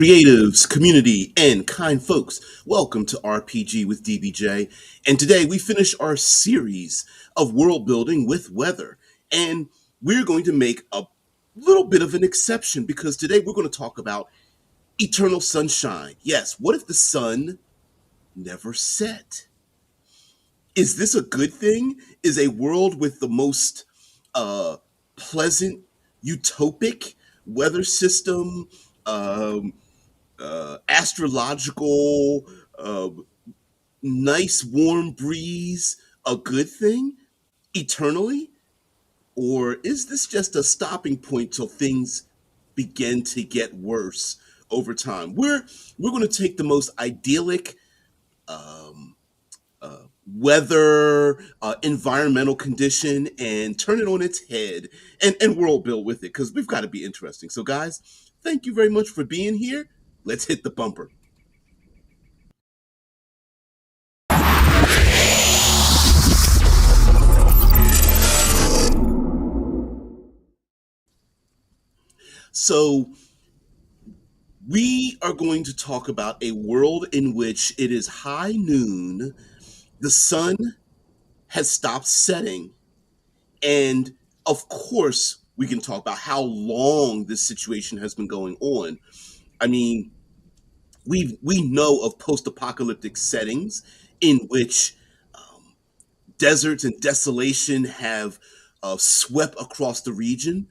Creatives, community, and kind folks, welcome to RPG with DBJ. And today we finish our series of world building with weather. And we're going to make a little bit of an exception because today we're going to talk about eternal sunshine. Yes, what if the sun never set? Is this a good thing? Is a world with the most uh, pleasant, utopic weather system? Um, Astrological, uh, nice warm breeze a good thing eternally? Or is this just a stopping point till things begin to get worse over time? We're going to take the most idyllic um, weather, environmental condition, and turn it on its head and world build with it because we've got to be interesting. So, guys, thank you very much for being here. Let's hit the bumper. So, we are going to talk about a world in which it is high noon, the sun has stopped setting, and of course, we can talk about how long this situation has been going on. I mean, we know of post-apocalyptic settings in which deserts and desolation have swept across the region.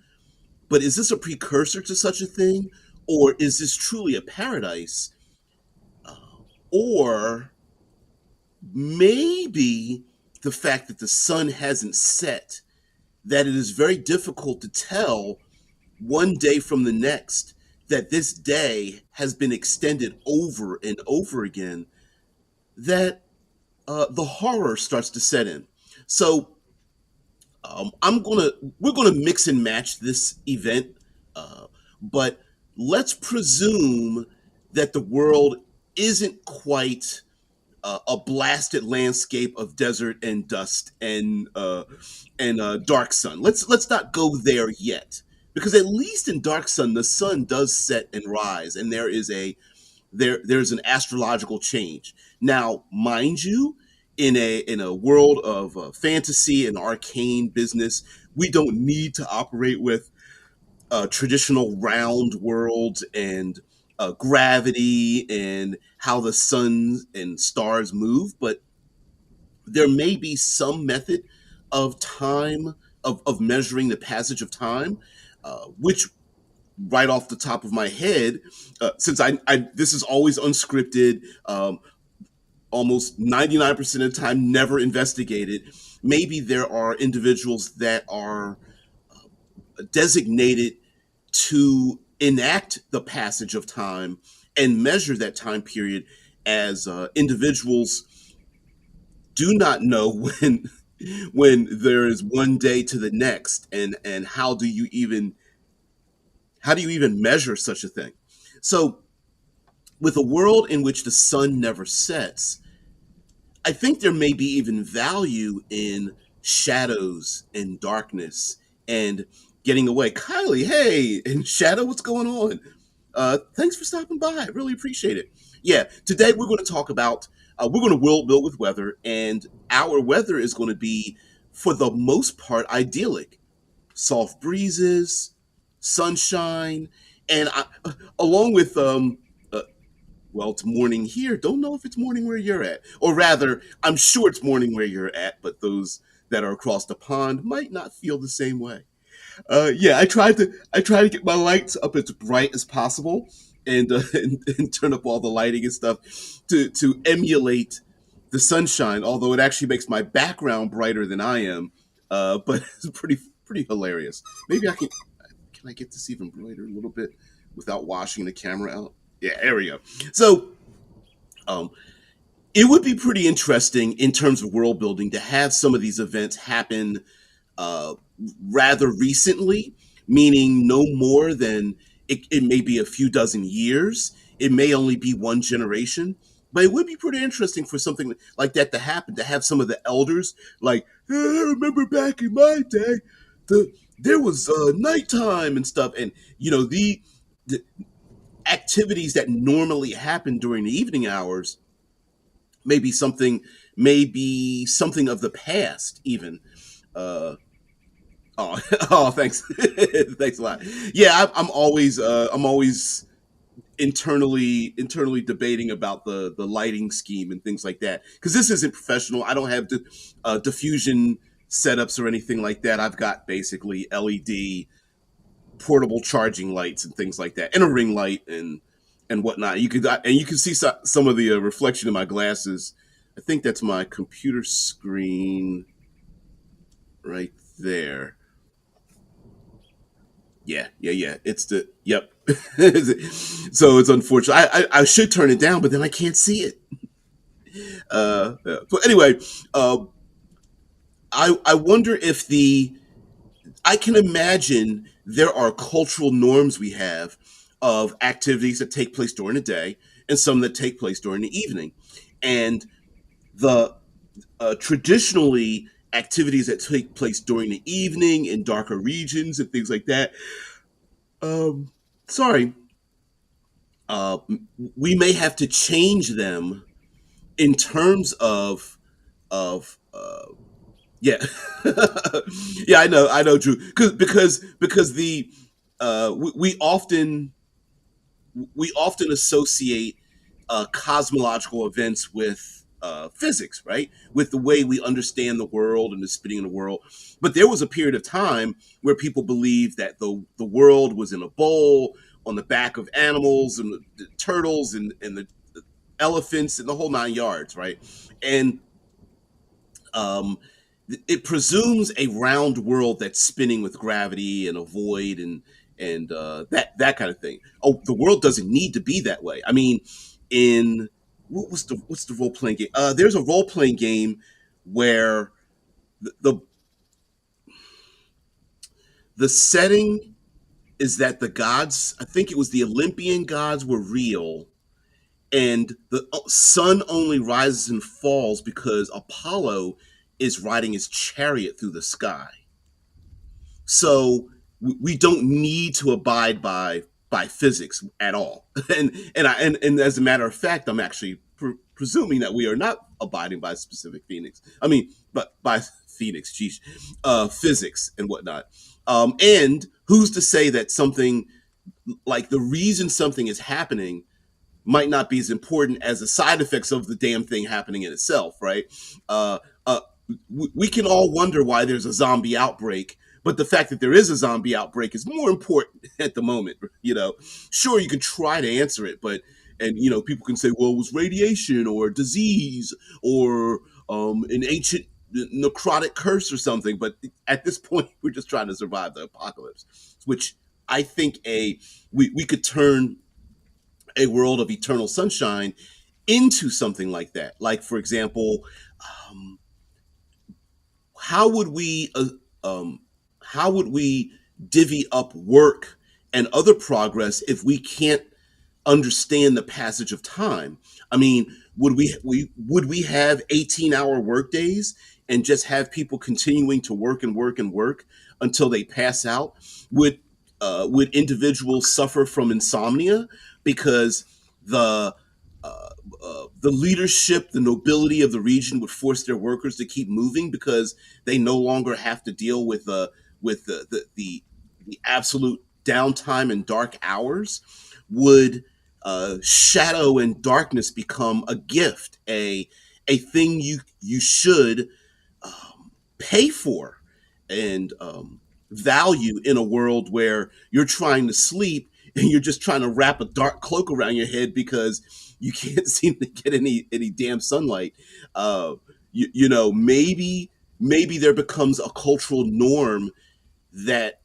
But is this a precursor to such a thing, or is this truly a paradise? Or maybe the fact that the sun hasn't set, that it is very difficult to tell one day from the next that this day has been extended over and over again, that the horror starts to set in. So we're gonna mix and match this event, uh, but let's presume that the world isn't quite a blasted landscape of desert and dust and dark sun. Let's not go there yet, because at least in dark sun, the sun does set and rise, and there's an astrological change. Now, mind you, in a world of fantasy and arcane business, we don't need to operate with traditional round worlds and gravity and how the sun and stars move, but there may be some method of time of measuring the passage of time, which right off the top of my head, since I this is always unscripted, almost 99% of the time never investigated. Maybe there are individuals that are designated to enact the passage of time and measure that time period, as individuals do not know when there is one day to the next, and how do you even measure such a thing. So with a world in which the sun never sets, I think there may be even value in shadows and darkness and getting away. Kylie, hey, and Shadow, what's going on? Thanks for stopping by. I really appreciate it. Yeah, today we're going to talk about, we're going to world build with weather, and our weather is going to be, for the most part, idyllic. Soft breezes, sunshine, and along with well, it's morning here. Don't know if it's morning where you're at. Or rather, I'm sure it's morning where you're at, but those that are across the pond might not feel the same way. Yeah, I try to get my lights up as bright as possible, and, and turn up all the lighting and stuff to emulate the sunshine. Although it actually makes my background brighter than I am, but it's pretty hilarious. Maybe can I get this even brighter a little bit without washing the camera out? Yeah, there we go. So um, it would be pretty interesting in terms of world building to have some of these events happen uh, rather recently, meaning no more than it may be a few dozen years. It may only be one generation, but it would be pretty interesting for something like that to happen, to have some of the elders like, "Hey, I remember back in my day, there was nighttime and stuff, and the activities that normally happen during the evening hours maybe something maybe something of the past even. uh oh, oh, thanks. Thanks a lot. Yeah, I'm always internally debating about the lighting scheme and things like that, because this isn't professional. I don't have diffusion setups or anything like that. I've got basically LED portable charging lights and things like that, and a ring light and whatnot. You can see some of the reflection in my glasses. I think that's my computer screen right there. Yeah, yeah, yeah. It's the yep. So it's unfortunate. I should turn it down, but then I can't see it. But anyway, uh, I wonder if the I can imagine there are cultural norms we have of activities that take place during the day and some that take place during the evening, and the traditionally activities that take place during the evening in darker regions and things like that. Um, sorry, uh, we may have to change them in terms of yeah. Yeah, I know, Drew, because the we often associate cosmological events with physics, right? With the way we understand the world and the spinning of the world. But there was a period of time where people believed that the world was in a bowl on the back of animals and the turtles and the elephants and the whole nine yards, right? And um, it presumes a round world that's spinning with gravity and a void and that kind of thing. Oh, the world doesn't need to be that way. I mean, in what's the role playing game? There's a role playing game where the the setting is that the gods, I think it was the Olympian gods, were real, and the sun only rises and falls because Apollo is riding his chariot through the sky. So we don't need to abide by physics at all. And as a matter of fact, I'm actually presuming that we are not abiding by specific phoenix. I mean, but by phoenix, geez, physics and whatnot. And who's to say that something like the reason something is happening might not be as important as the side effects of the damn thing happening in itself, right? Uh, uh, we can all wonder why there's a zombie outbreak, but the fact that there is a zombie outbreak is more important at the moment. You know, sure, you can try to answer it, but people can say, well, it was radiation or disease or an ancient necrotic curse or something. But at this point, we're just trying to survive the apocalypse, which I think we could turn a world of eternal sunshine into something like that. Like, for example, um, how would we um, how would we divvy up work and other progress if we can't understand the passage of time? I mean, would we have 18-hour work days and just have people continuing to work and work and work until they pass out? Would individuals suffer from insomnia because the the leadership, the nobility of the region would force their workers to keep moving because they no longer have to deal with the absolute downtime and dark hours? Would shadow and darkness become a gift, a thing you should pay for and value in a world where you're trying to sleep and you're just trying to wrap a dark cloak around your head because you can't seem to get any damn sunlight? Maybe there becomes a cultural norm that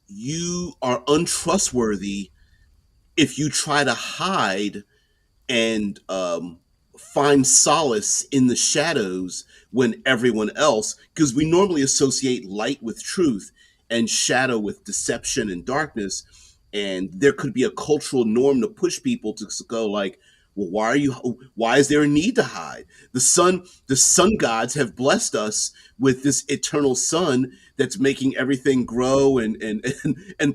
you are untrustworthy if you try to hide and find solace in the shadows when everyone else, because we normally associate light with truth and shadow with deception and darkness. And there could be a cultural norm to push people to go like, Well, why is there a need to hide? The sun gods have blessed us with this eternal sun that's making everything grow, and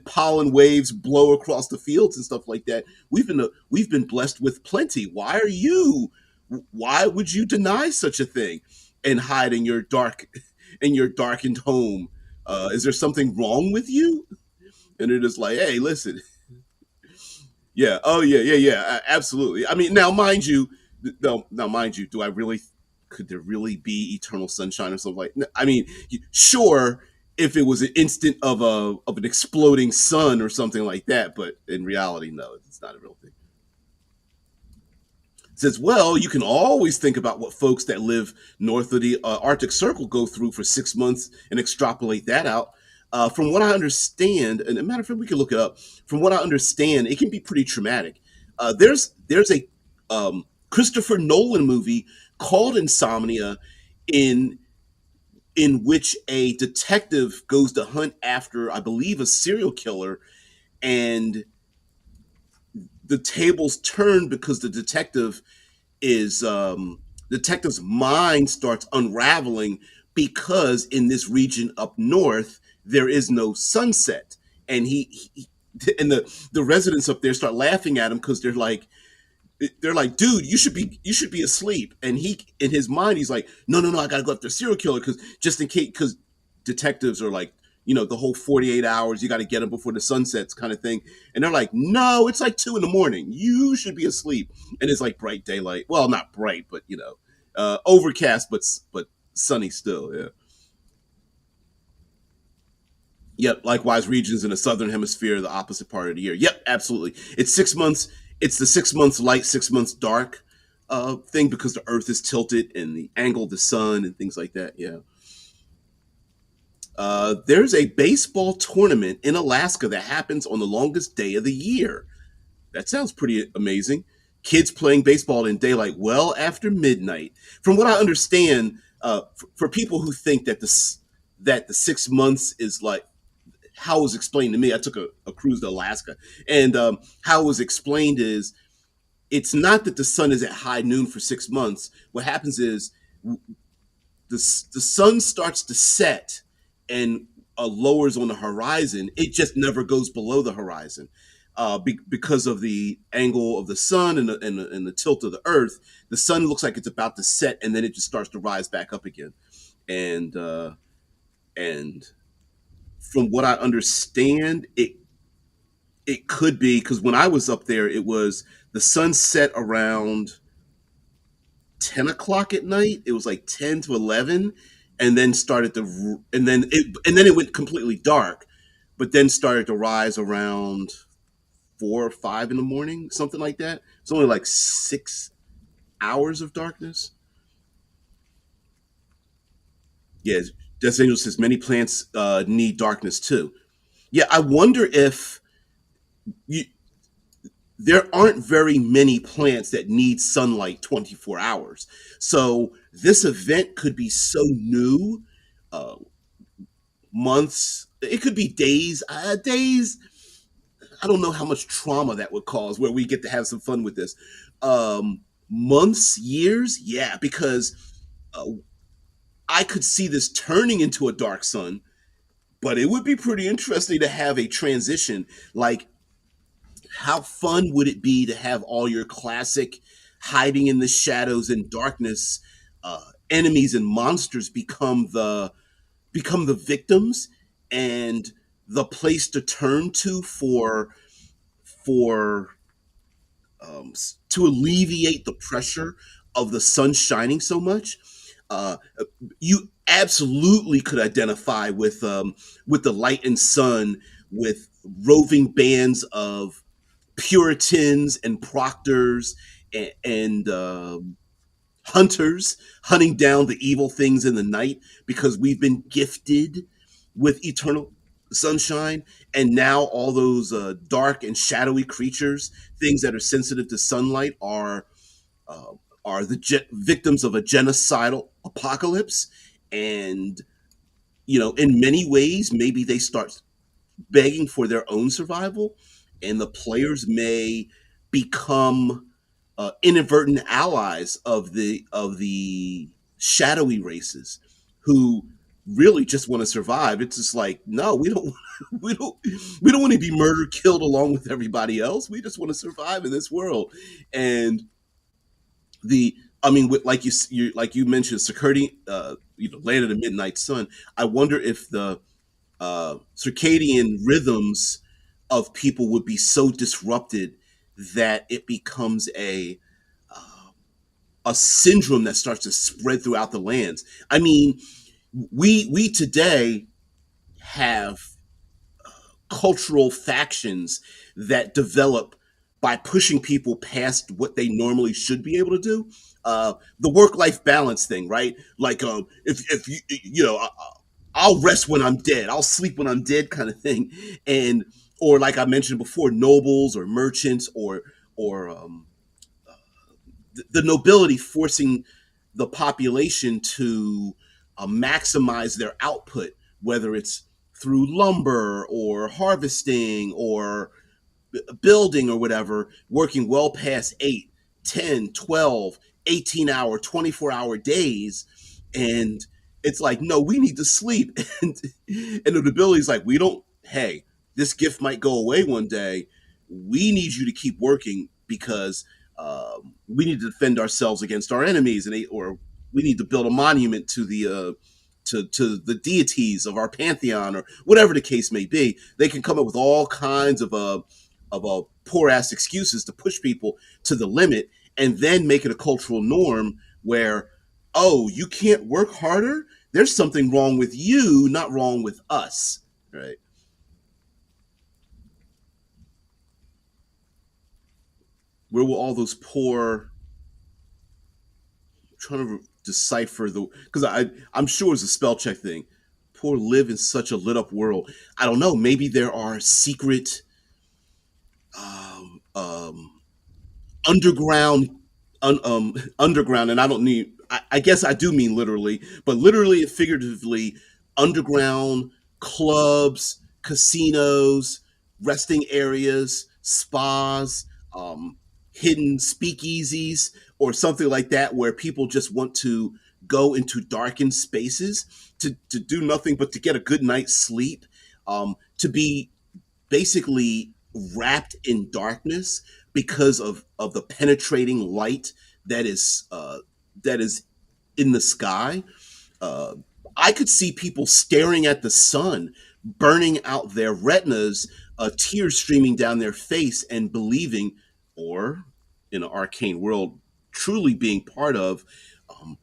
pollen waves blow across the fields and stuff like that. We've been blessed with plenty. Why would you deny such a thing and hide in your darkened home? Is there something wrong with you? And it is like, hey, listen, yeah. Oh, yeah, yeah, yeah. Absolutely. I mean, now, mind you, no, now, mind you, do I really? Could there really be eternal sunshine or something like? I mean, sure, if it was an instant of an exploding sun or something like that, but in reality, no, it's not a real thing. Says, well, you can always think about what folks that live north of the Arctic Circle go through for 6 months and extrapolate that out. From what I understand, and a matter of fact, we can look it up. From what I understand, it can be pretty traumatic. There's a Christopher Nolan movie called Insomnia, in in which a detective goes to hunt after, I believe, a serial killer, and the tables turn because is detective's mind starts unraveling, because in this region up north there is no sunset, and and the residents up there start laughing at him because they're like, dude, you should be asleep, and he in his mind he's like, no, no, no, I gotta go after a serial killer, because just in case, because detectives are like, the whole 48 hours, you got to get them before the sun sets kind of thing. And they're like, no, it's like 2 in the morning, you should be asleep. And it's like bright daylight, well, not bright, but overcast, but sunny still, yeah. Yep, likewise, regions in the southern hemisphere, the opposite part of the year. Yep, absolutely. It's 6 months. It's the 6 months light, 6 months dark thing, because the Earth is tilted and the angle of the sun and things like that. Yeah. There's a baseball tournament in Alaska that happens on the longest day of the year. That sounds pretty amazing. Kids playing baseball in daylight well after midnight. From what I understand, for people who think that the 6 months is like how it was explained to me. I took a cruise to Alaska, and how it was explained is, it's not that the sun is at high noon for 6 months. What happens is, the sun starts to set and lowers on the horizon. It just never goes below the horizon, because of the angle of the sun and the tilt of the Earth. The sun looks like it's about to set, and then it just starts to rise back up again. And uh, and from what I understand, it could be because when I was up there, it was the sun set around 10 o'clock at night. It was like 10 to 11, and then it went completely dark, but then started to rise around 4 or 5 in the morning, something like that. It's only like 6 hours of darkness. Yeah, Death Angel says many plants need darkness too. Yeah, I wonder if you, there aren't very many plants that need sunlight 24 hours. So this event could be so new, uh, months, it could be days, days. I don't know how much trauma that would cause where we get to have some fun with this. Months, years, yeah, because uh, I could see this turning into a dark sun, but it would be pretty interesting to have a transition. Like, how fun would it be to have all your classic hiding in the shadows and darkness enemies and monsters become the victims, and the place to turn to for to alleviate the pressure of the sun shining so much. Uh, you absolutely could identify with the light and sun, with roving bands of Puritans and proctors, and hunters hunting down the evil things in the night, because we've been gifted with eternal sunshine. And now all those dark and shadowy creatures, things that are sensitive to sunlight, uh, are the victims of a genocidal apocalypse. And in many ways, maybe they start begging for their own survival, and the players may become inadvertent allies of the shadowy races who really just want to survive. It's just like, no, we don't we don't we don't want to be murdered, killed along with everybody else. We just want to survive in this world. And the I mean, with, like like you mentioned, security, later the midnight sun. I wonder if the circadian rhythms of people would be so disrupted that it becomes a syndrome that starts to spread throughout the lands. I mean, we today have cultural factions that develop by pushing people past what they normally should be able to do. The work-life balance thing, right? Like, if I'll rest when I'm dead, I'll sleep when I'm dead, kind of thing, and or like I mentioned before, nobles or merchants or the nobility forcing the population to maximize their output, whether it's through lumber or harvesting or building or whatever, working well past 8, 10, 12, 18-hour, 24-hour days. And it's like, no, we need to sleep. And the nobility is like, we don't, hey, this gift might go away one day. We need you to keep working because we need to defend ourselves against our enemies, or we need to build a monument to the deities of our pantheon, or whatever the case may be. They can come up with all kinds of poor ass excuses to push people to the limit, and then make it a cultural norm where, oh, you can't work harder. There's something wrong with you, not wrong with us, right? Where will all those poor trying to decipher the because I'm sure it's a spell check thing. Poor live in such a lit up world. I don't know. Maybe there are secret um, um, underground underground, and I don't need. I guess I do mean literally, but literally and figuratively, underground clubs, casinos, resting areas, spas, um, hidden speakeasies, or something like that, where people just want to go into darkened spaces to do nothing but to get a good night's sleep, to be basically wrapped in darkness because of the penetrating light that is in the sky. Uh, I could see people staring at the sun, burning out their retinas, tears streaming down their face, and believing, or in an arcane world, truly being part of, um,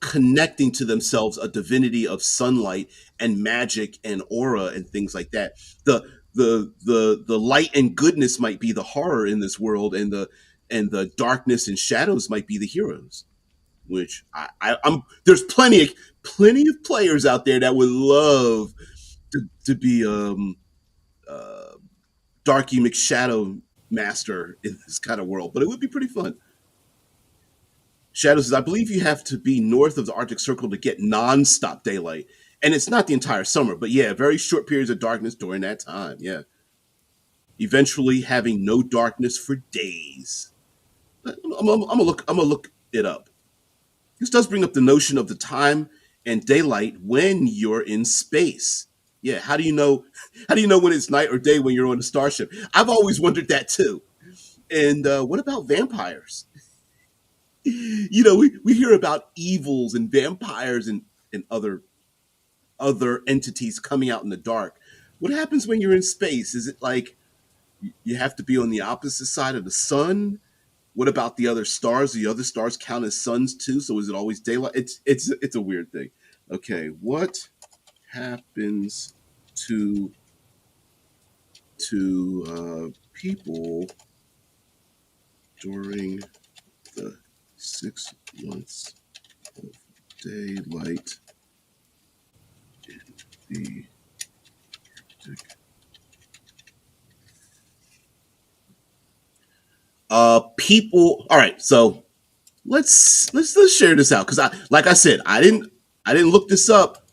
connecting to themselves a divinity of sunlight and magic and aura and things like that. The light and goodness might be the horror in this world, and the darkness and shadows might be the heroes. Which I'm there's plenty of players out there that would love to be uh, Darky McShadow Master in this kind of world, but it would be pretty fun. Shadows says, I believe you have to be north of the Arctic Circle to get non-stop daylight. And it's not the entire summer, but yeah, very short periods of darkness during that time. Yeah. Eventually having no darkness for days. I'm gonna look it up. This does bring up the notion of the time and daylight when you're in space. Yeah, how do you know how do you know when it's night or day when you're on a starship? I've always wondered that too. And what about vampires? We hear about evils and vampires and other entities coming out in the dark. What happens when you're in space? Is it like you have to be on the opposite side of the sun? What about the other stars? Do the other stars count as suns too? So is it always daylight? It's a weird thing. Okay, what happens to people during the 6 months of daylight in the Arctic? People. All right, so let's share this out because like I said, I didn't look this up,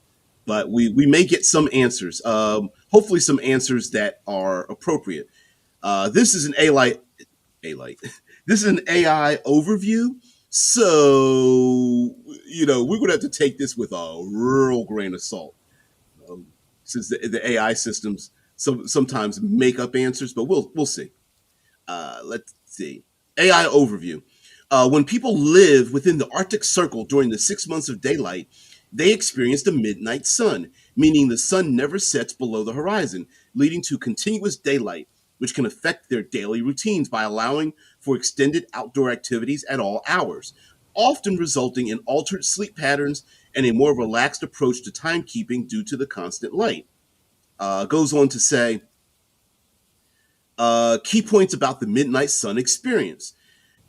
but we may get some answers. Hopefully, some answers that are appropriate. This is an A light. This is an AI overview. So, we're going to have to take this with a real grain of salt. Um, since the AI systems sometimes make up answers, but we'll see. Let's see. AI overview. When people live within the Arctic Circle during the 6 months of daylight, they experience the midnight sun, meaning the sun never sets below the horizon, leading to continuous daylight, which can affect their daily routines by allowing for extended outdoor activities at all hours, often resulting in altered sleep patterns and a more relaxed approach to timekeeping due to the constant light. Goes on to say, key points about the midnight sun experience.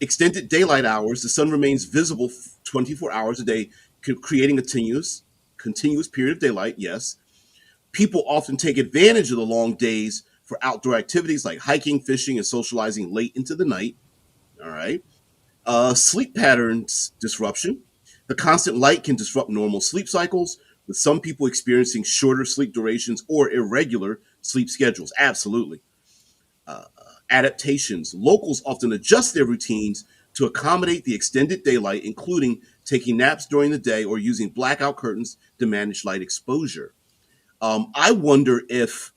Extended daylight hours, the sun remains visible 24 hours a day, creating a continuous period of daylight, yes. People often take advantage of the long days for outdoor activities like hiking, fishing, and socializing late into the night. All right. Sleep patterns disruption. The constant light can disrupt normal sleep cycles, with some people experiencing shorter sleep durations or irregular sleep schedules. Absolutely. uh, Adaptations. Locals often adjust their routines to accommodate the extended daylight, including taking naps during the day or using blackout curtains to manage light exposure. I wonder if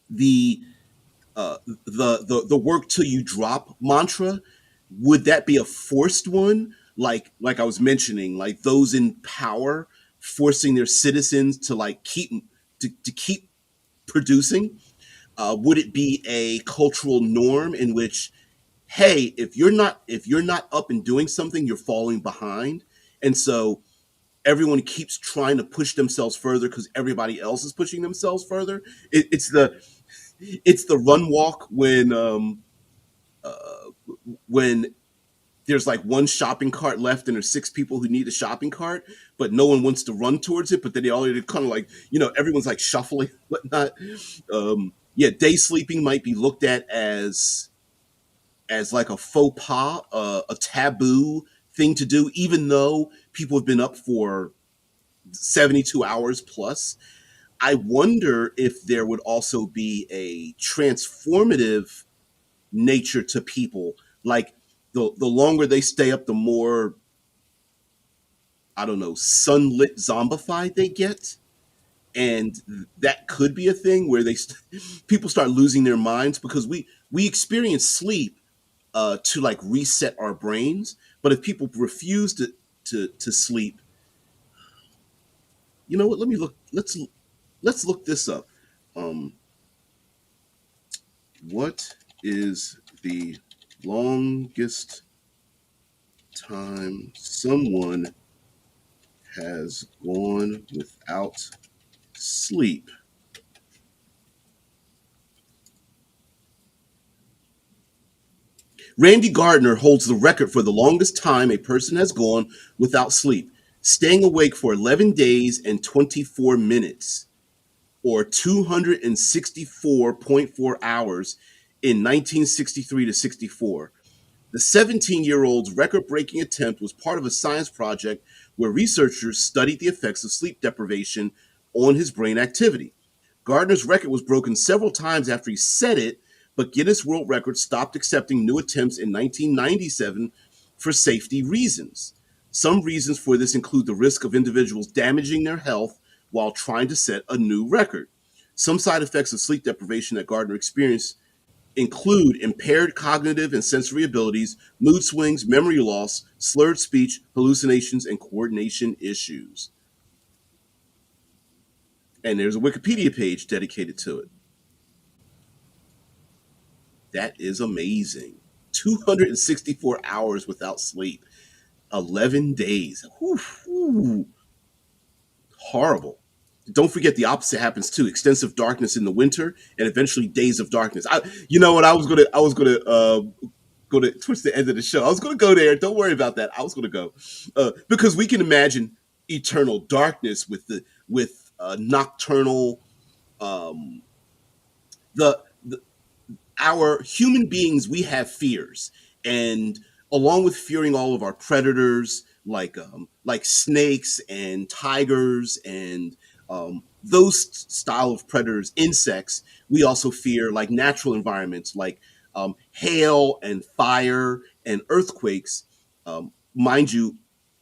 the the work till you drop mantra, would that be a forced one? Like I was mentioning, like those in power forcing their citizens to like to keep producing. Would it be a cultural norm in which, hey, if you're not up and doing something, you're falling behind, and so everyone keeps trying to push themselves further because everybody else is pushing themselves further. It's the run walk when there's like one shopping cart left and there's six people who need a shopping cart, but no one wants to run towards it. But then they already kind of like, everyone's like shuffling, whatnot. Yeah, day sleeping might be looked at as like a faux pas, a taboo thing to do, even though people have been up for 72 hours plus. I wonder if there would also be a transformative nature to people. Like the longer they stay up, the more, I don't know, sunlit zombified they get. And that could be a thing where people start losing their minds because we experience sleep to like reset our brains. But if people refuse to sleep, you know what? Let's look this up. Um, what is the longest time someone has gone without sleep? Randy Gardner holds the record for the longest time a person has gone without sleep, staying awake for 11 days and 24 minutes, or 264.4 hours in 1963 to 64. The 17-year-old's record breaking attempt was part of a science project where researchers studied the effects of sleep deprivation on his brain activity. Gardner's record was broken several times after he set it, but Guinness World Records stopped accepting new attempts in 1997 for safety reasons. Some reasons for this include the risk of individuals damaging their health while trying to set a new record. Some side effects of sleep deprivation that Gardner experienced include impaired cognitive and sensory abilities, mood swings, memory loss, slurred speech, hallucinations, and coordination issues. And there's a Wikipedia page dedicated to it. That is amazing. 264 hours without sleep, 11 days. Whew, whew. Horrible. Don't forget the opposite happens too. Extensive darkness in the winter and eventually days of darkness. You know what? I was gonna go to towards the end of the show. I was gonna go there. Don't worry about that. I was gonna go because we can imagine eternal darkness with nocturnal um, the our human beings, we have fears, and along with fearing all of our predators like snakes and tigers and those style of predators, insects, we also fear like natural environments like Hail and fire and earthquakes. Mind you,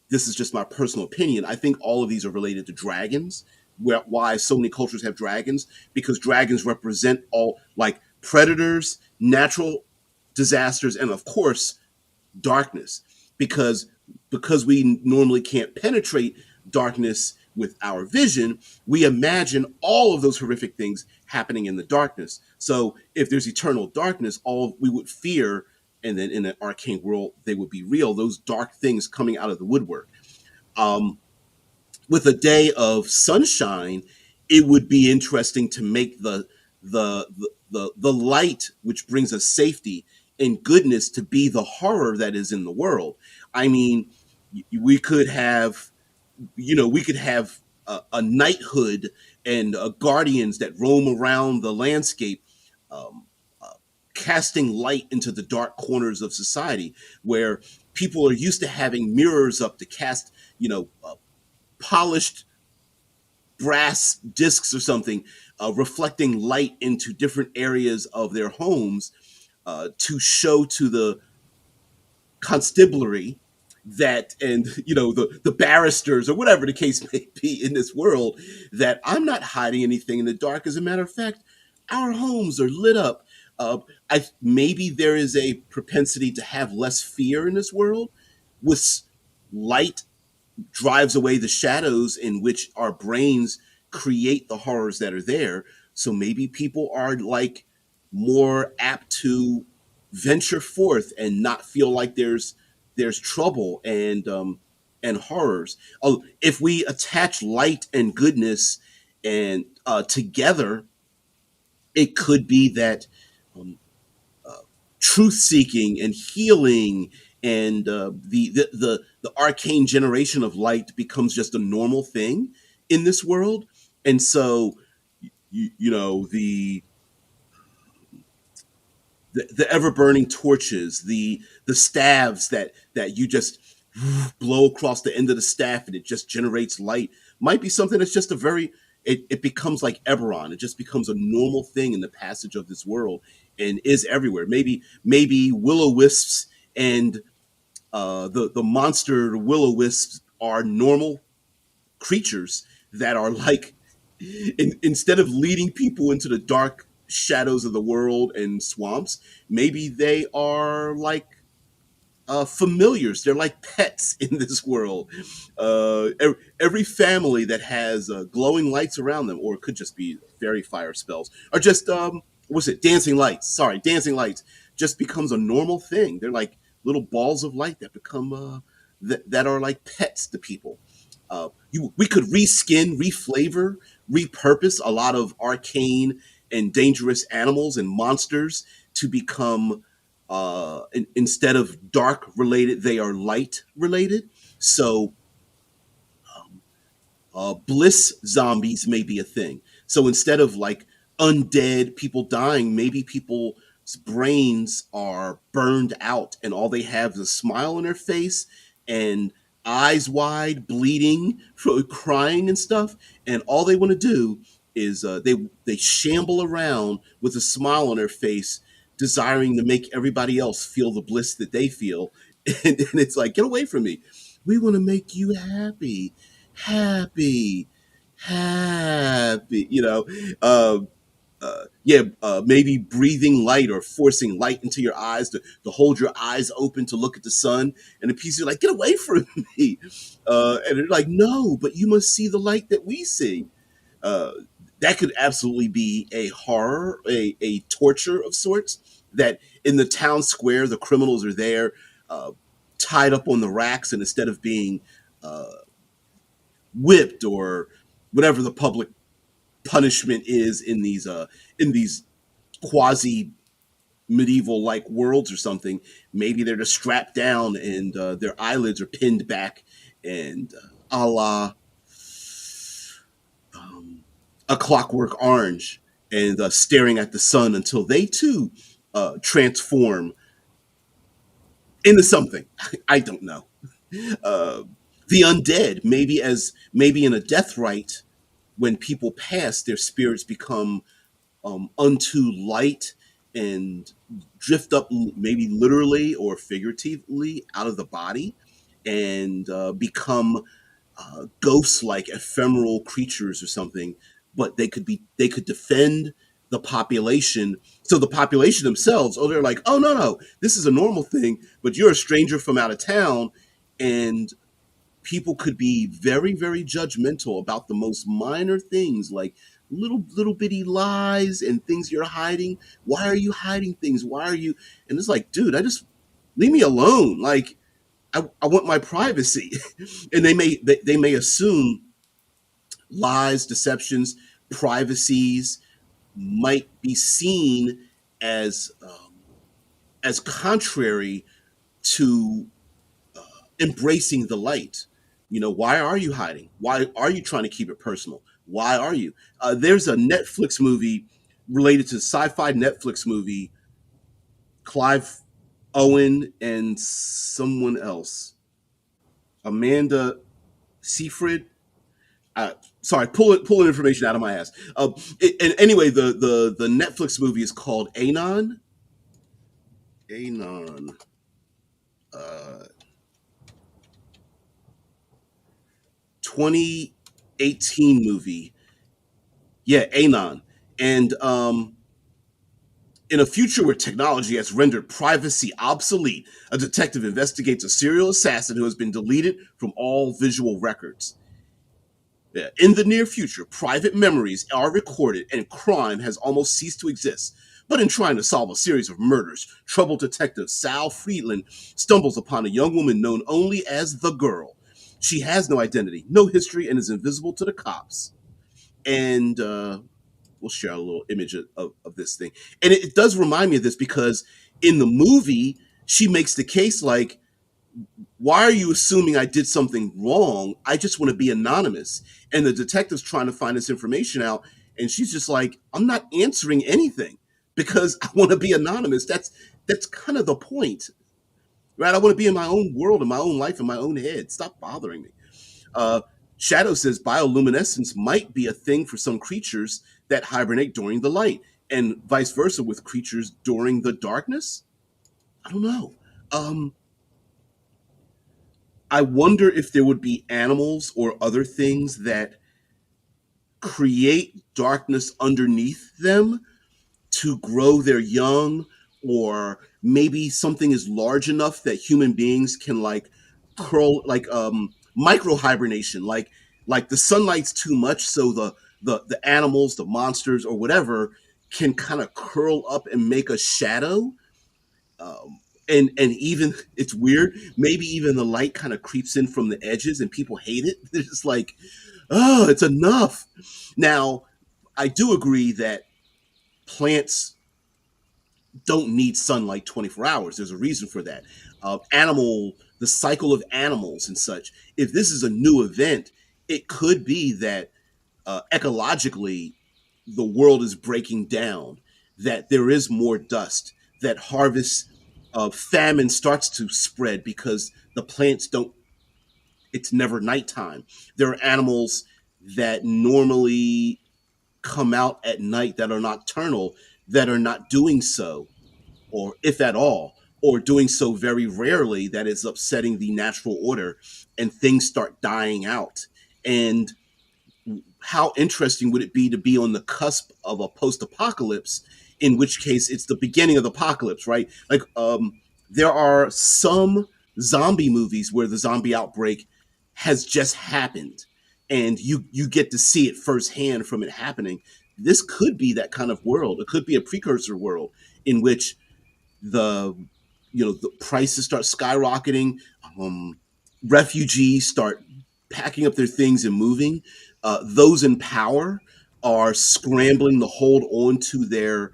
this is just my personal opinion. I think all of these are related to dragons. Why so many cultures have dragons? Because dragons represent all like predators, natural disasters, and of course darkness. Because we normally can't penetrate darkness with our vision, we imagine all of those horrific things happening in the darkness. So if there's eternal darkness, all we would fear, and then in an arcane world, they would be real. Those dark things coming out of the woodwork. Um, with a day of sunshine, it would be interesting to make the light, which brings us safety and goodness, to be the horror that is in the world. I mean, we could have, we could have a knighthood and guardians that roam around the landscape, um, uh, casting light into the dark corners of society, where people are used to having mirrors up to cast, polished brass discs or something, reflecting light into different areas of their homes, to show to the constabulary that, and the barristers or whatever the case may be in this world, that I'm not hiding anything in the dark. As a matter of fact, our homes are lit up. I Maybe there is a propensity to have less fear in this world, with light drives away the shadows in which our brains create the horrors that are there. So maybe people are like more apt to venture forth and not feel like there's trouble and horrors. Oh, if we attach light and goodness and together, it could be that um, truth seeking and healing and the arcane generation of light becomes just a normal thing in this world. And so the ever burning torches, the staves that you just blow across the end of the staff and it just generates light, might be something that's just a very, it becomes like Eberron. It just becomes a normal thing in the passage of this world and is everywhere. Maybe will o wisps and the monster will o wisps are normal creatures that are like, instead of leading people into the dark shadows of the world and swamps, maybe they are like familiars. They're like pets in this world. Every family that has glowing lights around them, or it could just be fairy fire spells, or just what's it? Dancing lights. Sorry, dancing lights just becomes a normal thing. They're like little balls of light that become that are like pets to people. We could reskin, reflavor, repurpose a lot of arcane and dangerous animals and monsters to become, instead of dark related, they are light related. So bliss zombies may be a thing. So instead of like undead people dying, maybe people's brains are burned out and all they have is a smile on their face and eyes wide, bleeding, crying and stuff. And all they want to do is they shamble around with a smile on their face, desiring to make everybody else feel the bliss that they feel. And it's like, get away from me. We want to make you happy, happy, happy. Yeah, maybe breathing light or forcing light into your eyes to hold your eyes open to look at the sun. And the pieces are like, get away from me. And they're like, no, but you must see the light that we see. Uh, that could absolutely be a horror, a torture of sorts. That in the town square, the criminals are there, uh, tied up on the racks, and instead of being uh, whipped or whatever the public punishment is in these quasi medieval like worlds or something, maybe they're just strapped down and their eyelids are pinned back and a la a clockwork orange, and staring at the sun until they too transform into something. I don't know. uh, the undead, maybe in a death rite, when people pass, their spirits become unto light and drift up, maybe literally or figuratively, out of the body, and become ghosts like ephemeral creatures or something. But they could defend the population. So the population themselves, oh, they're like, oh, no, no, this is a normal thing, but you're a stranger from out of town. And people could be very, very judgmental about the most minor things, like little bitty lies and things you're hiding. Why are you hiding things? Why are you? And it's like, dude, I just leave me alone. Like, I want my privacy. And they may assume lies, deceptions, privacies might be seen as as contrary to embracing the light. You know, why are you hiding? Why are you trying to keep it personal? Why are you? There's a Netflix movie related to sci-fi Netflix movie, Clive Owen and someone else, Amanda Seyfried. Sorry, pulling information out of my ass. And anyway, the Netflix movie is called Anon. Anon. Uh, 2018 movie. Yeah, Anon. And in a future where technology has rendered privacy obsolete, a detective investigates a serial assassin who has been deleted from all visual records. Yeah. In the near future, private memories are recorded and crime has almost ceased to exist. But in trying to solve a series of murders, troubled detective Sal Friedland stumbles upon a young woman known only as the girl. She has no identity, no history, and is invisible to the cops. And we'll share a little image of this thing. And it does remind me of this because in the movie, she makes the case like, why are you assuming I did something wrong? I just want to be anonymous. And the detective's trying to find this information out. And she's just like, I'm not answering anything because I want to be anonymous. That's kind of the point, right? I want to be in my own world, in my own life, in my own head. Stop bothering me. Uh, Shadow says bioluminescence might be a thing for some creatures that hibernate during the light, and vice versa with creatures during the darkness. I don't know. Um, I wonder if there would be animals or other things that create darkness underneath them to grow their young, or maybe something is large enough that human beings can like curl, like micro hibernation, like the sunlight's too much, so the animals, the monsters or whatever can kind of curl up and make a shadow. And even it's weird, maybe even the light kind of creeps in from the edges and people hate it. They're just like, oh, it's enough. Now, I do agree that plants don't need sunlight 24 hours. There's a reason for that. The cycle of animals and such. If this is a new event, it could be that ecologically the world is breaking down, that there is more dust, that harvest famine starts to spread because the plants don't, it's never nighttime. There are animals that normally come out at night that are nocturnal that are not doing so, or if at all, or doing so very rarely, that is upsetting the natural order, and things start dying out. And how interesting would it be to be on the cusp of a post-apocalypse, in which case it's the beginning of the apocalypse, right? Like there are some zombie movies where the zombie outbreak has just happened and you get to see it firsthand from it happening. This could be that kind of world. It could be a precursor world in which the the prices start skyrocketing, um, refugees start packing up their things and moving. Those in power are scrambling to hold onto their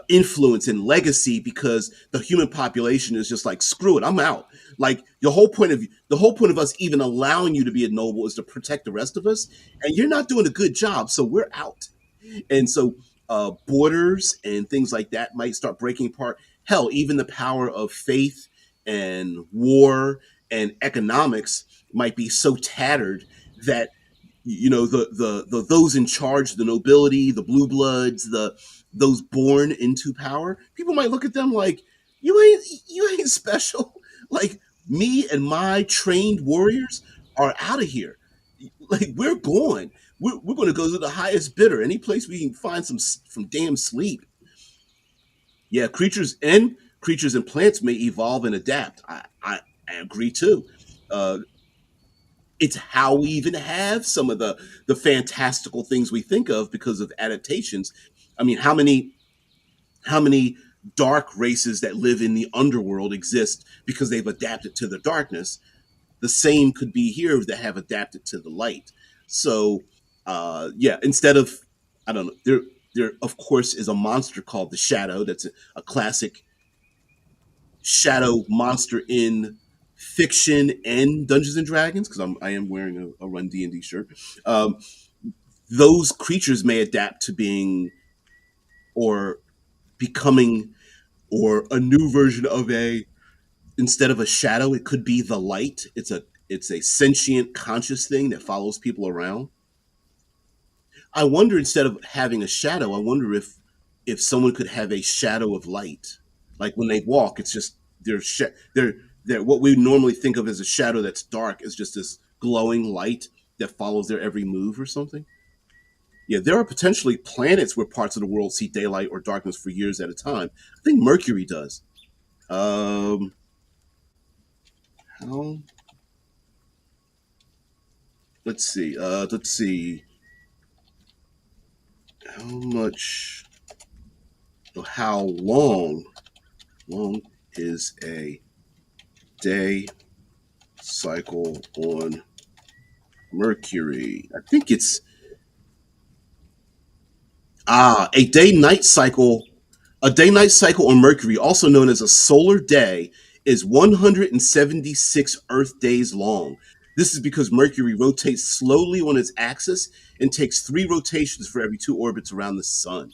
influence and legacy because the human population is just like, screw it, I'm out. Like the whole point of us even allowing you to be a noble is to protect the rest of us, and you're not doing a good job, so we're out. And so borders and things like that might start breaking apart. Hell, even the power of faith and war and economics might be so tattered that those in charge, the nobility, the blue bloods, those born into power, people might look at them like you ain't special. Like me and my trained warriors are out of here. Like we're going. We're going to go to the highest bidder. Any place we can find some damn sleep. Yeah, creatures and plants may evolve and adapt. I agree too. Uh, it's how we even have some of the fantastical things we think of because of adaptations. I mean, how many dark races that live in the underworld exist because they've adapted to the darkness? The same could be here that have adapted to the light. So, yeah, instead of I don't know, there of course is a monster called the Shadow. That's a classic shadow monster in fiction and Dungeons and Dragons because I am wearing a Run D&D shirt. Um, those creatures may adapt to being or becoming or a new version of a instead of a shadow, it could be the light. It's a sentient conscious thing that follows people around. I wonder instead of having a shadow, I wonder if someone could have a shadow of light. Like when they walk, it's just they're what we normally think of as a shadow that's dark is just this glowing light that follows their every move or something. Yeah, there are potentially planets where parts of the world see daylight or darkness for years at a time. I think Mercury does. Um, how? Let's see. Let's see. How much? How long is a day cycle on Mercury? I think it's a day night cycle. A day night cycle on Mercury, also known as a solar day, is 176 Earth days long. This is because Mercury rotates slowly on its axis and takes 3 rotations for every 2 orbits around the sun.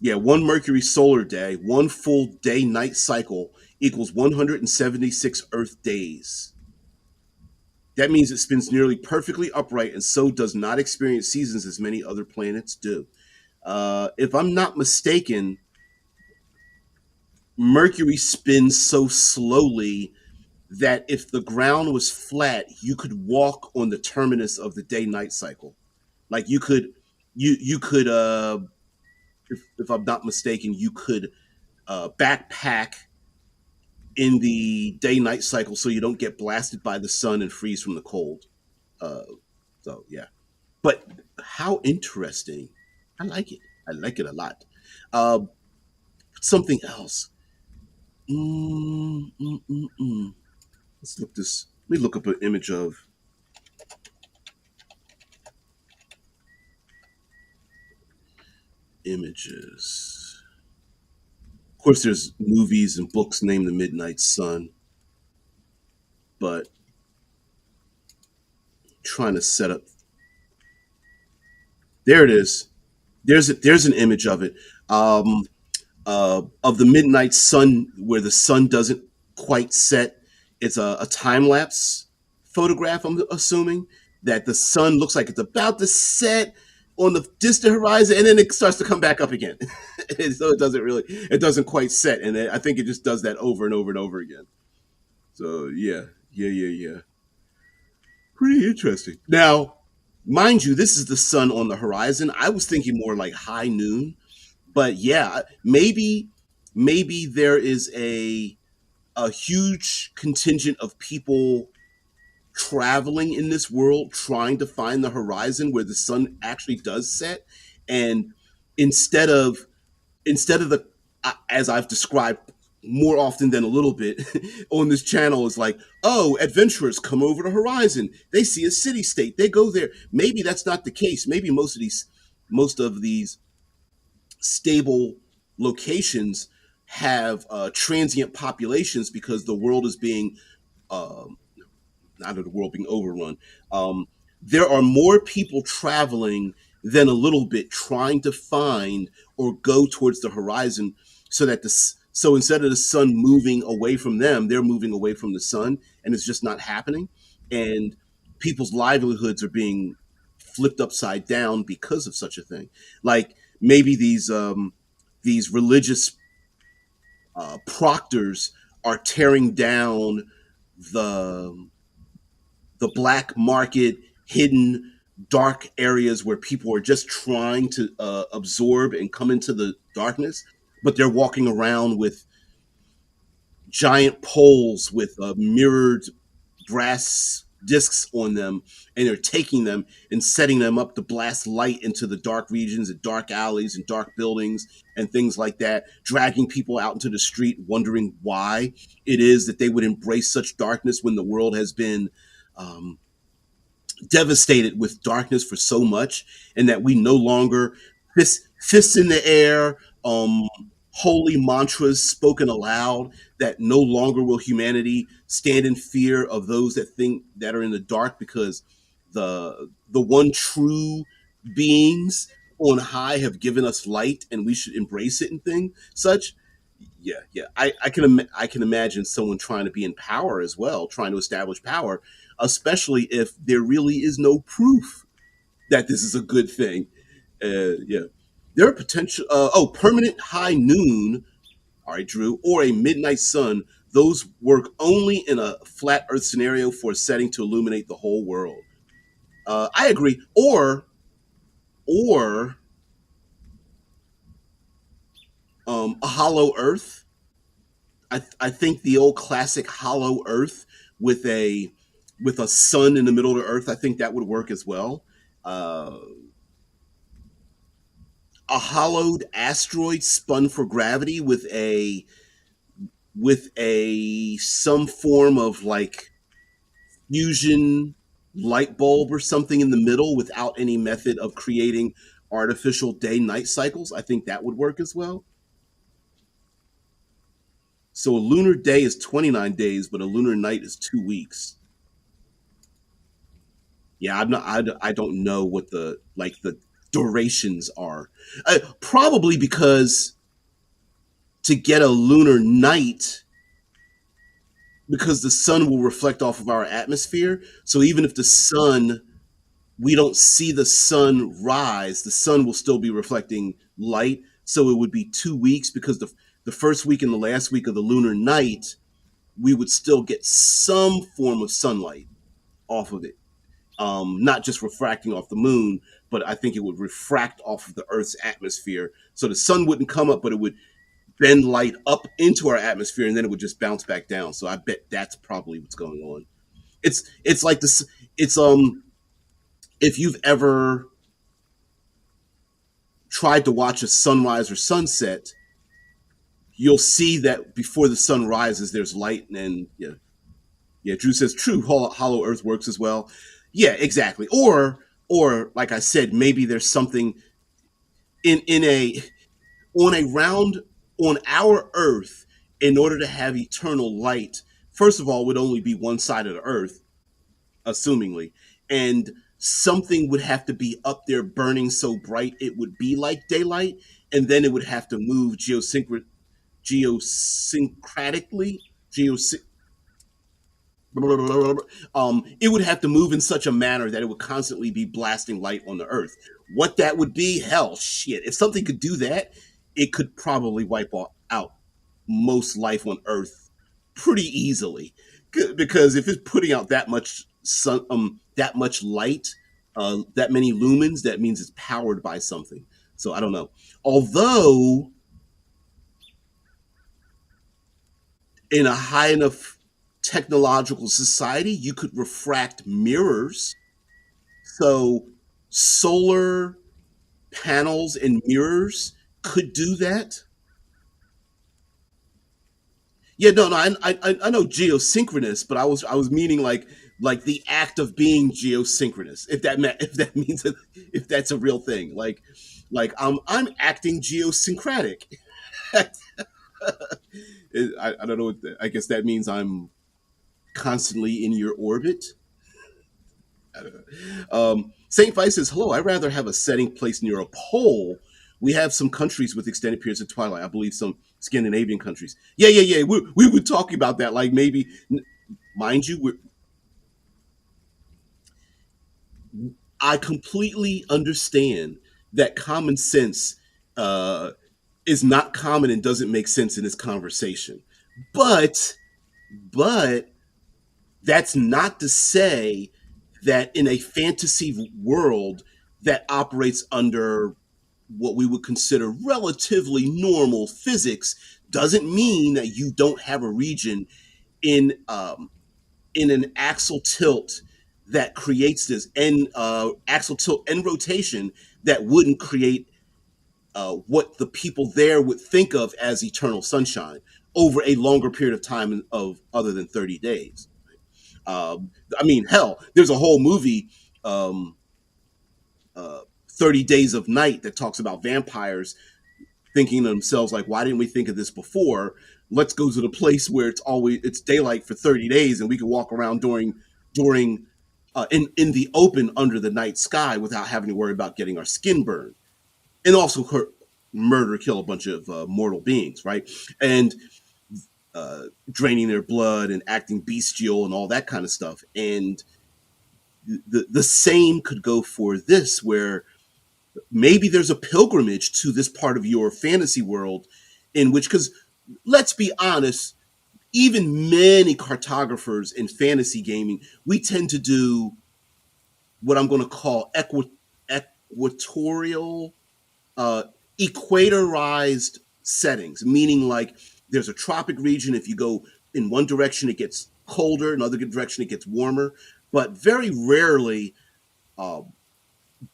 Yeah, one Mercury solar day, one full day night cycle equals 176 Earth days. That means it spins nearly perfectly upright and so does not experience seasons as many other planets do. If I'm not mistaken, Mercury spins so slowly that if the ground was flat, you could walk on the terminus of the day night cycle. Like you could if I'm not mistaken, you could backpack in the day night cycle so you don't get blasted by the sun and freeze from the cold. Uh, so yeah, but how interesting! I like it. I like it a lot. Uh, Something else. Mm, mm, mm, mm. Let's look this. Let me look up an image of images. Of course, there's movies and books named The Midnight Sun, but trying to set up. There it is. There's an image of it. Of the midnight sun where the sun doesn't quite set. It's a time lapse photograph. I'm assuming that the sun looks like it's about to set on the distant horizon, and then it starts to come back up again. So it doesn't quite set, and I think it just does that over and over and over again. So yeah, yeah. Pretty interesting. Now, mind you, this is the sun on the horizon. I was thinking more like high noon, but yeah, maybe there is a huge contingent of people traveling in this world trying to find the horizon where the sun actually does set, and instead of the as I've described more often than a little bit on this channel is like, oh, adventurers come over the horizon, they see a city state, they go there. Maybe that's not the case. Maybe most of these stable locations have transient populations because the world is being um, not of the world being overrun. There are more people traveling than a little bit trying to find or go towards the horizon, so instead of the sun moving away from them, they're moving away from the sun, and it's just not happening. And people's livelihoods are being flipped upside down because of such a thing. Like maybe these religious proctors are tearing down the the black market hidden dark areas where people are just trying to absorb and come into the darkness, but they're walking around with giant poles with mirrored brass discs on them, and they're taking them and setting them up to blast light into the dark regions and dark alleys and dark buildings and things like that, dragging people out into the street, wondering why it is that they would embrace such darkness when the world has been um, devastated with darkness for so much, and that we no longer fists in the air, holy mantras spoken aloud, that no longer will humanity stand in fear of those that think that are in the dark, because the one true beings on high have given us light and we should embrace it and thing such. Yeah, I can imagine someone trying to be in power as well, trying to establish power, especially if there really is no proof that this is a good thing. Yeah, there are potential. Permanent high noon. All right, Drew, or a midnight sun. Those work only in a flat Earth scenario for a setting to illuminate the whole world. I agree. Or a hollow Earth. I think the old classic hollow Earth with a sun in the middle of the Earth. I think that would work as well. Uh, a hollowed asteroid spun for gravity with a some form of like fusion light bulb or something in the middle without any method of creating artificial day night cycles. I think that would work as well. So a lunar day is 29 days, but a lunar night is 2 weeks. Yeah, I don't know what the durations are. Probably because to get a lunar night, because the sun will reflect off of our atmosphere. So even if the sun, we don't see the sun rise, the sun will still be reflecting light. So it would be 2 weeks, because the first week and the last week of the lunar night, we would still get some form of sunlight off of it. Not just refracting off the moon, but I think it would refract off of the Earth's atmosphere. So the sun wouldn't come up, but it would bend light up into our atmosphere, and then it would just bounce back down. So I bet that's probably what's going on. It's like this. It's if you've ever tried to watch a sunrise or sunset, you'll see that before the sun rises, there's light, and yeah, yeah. Drew says true. Hollow Earth works as well. Yeah, exactly. Or like I said, maybe there's something in a on a round on our Earth. In order to have eternal light, first of all, would only be one side of the Earth, assumingly, and something would have to be up there burning so bright it would be like daylight, and then it would have to move geosyncratically, geosyn- it would have to move in such a manner that it would constantly be blasting light on the Earth. What that would be, hell, shit. If something could do that, it could probably wipe out most life on Earth pretty easily. Because if it's putting out that much sun, that much light, that many lumens, that means it's powered by something. So I don't know. Although in a high enough technological society, you could refract mirrors. So solar panels and mirrors could do that. Yeah, no, I know geosynchronous, but I was meaning like the act of being geosynchronous. If that means if that's a real thing, like I'm acting geosyncratic. I don't know. I guess that means I'm constantly in your orbit. I don't know. Saint Vice says, "Hello. I'd rather have a setting placed near a pole. We have some countries with extended periods of twilight. I believe some Scandinavian countries. Yeah. We were talking about that. Like maybe, mind you, I completely understand that common sense uh, is not common and doesn't make sense in this conversation. But, but that's not to say that in a fantasy world that operates under what we would consider relatively normal physics doesn't mean that you don't have a region in in an axial tilt that creates this and axial tilt and rotation that wouldn't create what the people there would think of as eternal sunshine over a longer period of time of other than 30 days. I mean, hell, there's a whole movie, um, 30 Days of Night, that talks about vampires thinking to themselves like, why didn't we think of this before? Let's go to the place where it's daylight for 30 days and we can walk around during in the open under the night sky without having to worry about getting our skin burned and also murder, kill a bunch of mortal beings, right? And draining their blood and acting bestial and all that kind of stuff. And the same could go for this, where maybe there's a pilgrimage to this part of your fantasy world in which, because let's be honest, even many cartographers in fantasy gaming, we tend to do what I'm going to call equatorial, uh, equatorized settings, meaning like there's a tropic region. If you go in one direction, it gets colder, in another direction, it gets warmer. But very rarely uh,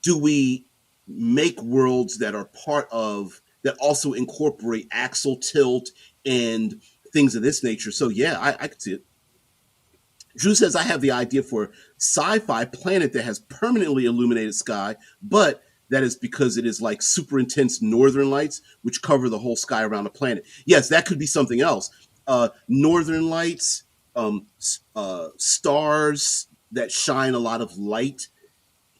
do we make worlds that are part of that also incorporate axial tilt and things of this nature. So yeah, I could see it. Drew says, I have the idea for sci-fi planet that has permanently illuminated sky, but that is because it is like super intense northern lights, which cover the whole sky around the planet. Yes, that could be something else. Northern lights, stars that shine a lot of light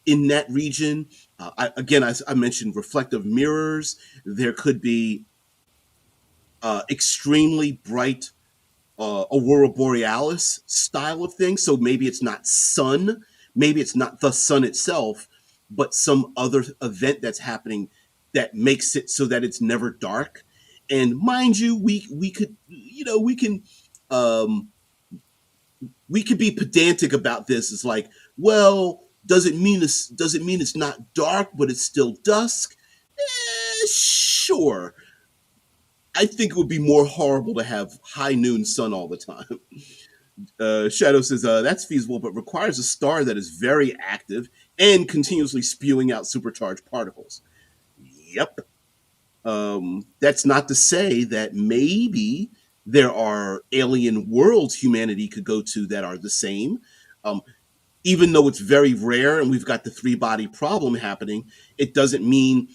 in that region. I mentioned reflective mirrors. There could be extremely bright aurora borealis style of thing. So maybe it's not sun, maybe it's not the sun itself, but some other event that's happening that makes it so that it's never dark. And mind you, we could um, we could be pedantic about this. It's like, well, does it mean it's not dark, but it's still dusk? Sure. I think it would be more horrible to have high noon sun all the time. Shadow says that's feasible, but requires a star that is very active and continuously spewing out supercharged particles. Yep. That's not to say that maybe there are alien worlds humanity could go to that are the same. Um, Even though it's very rare and we've got the three body problem happening, it doesn't mean,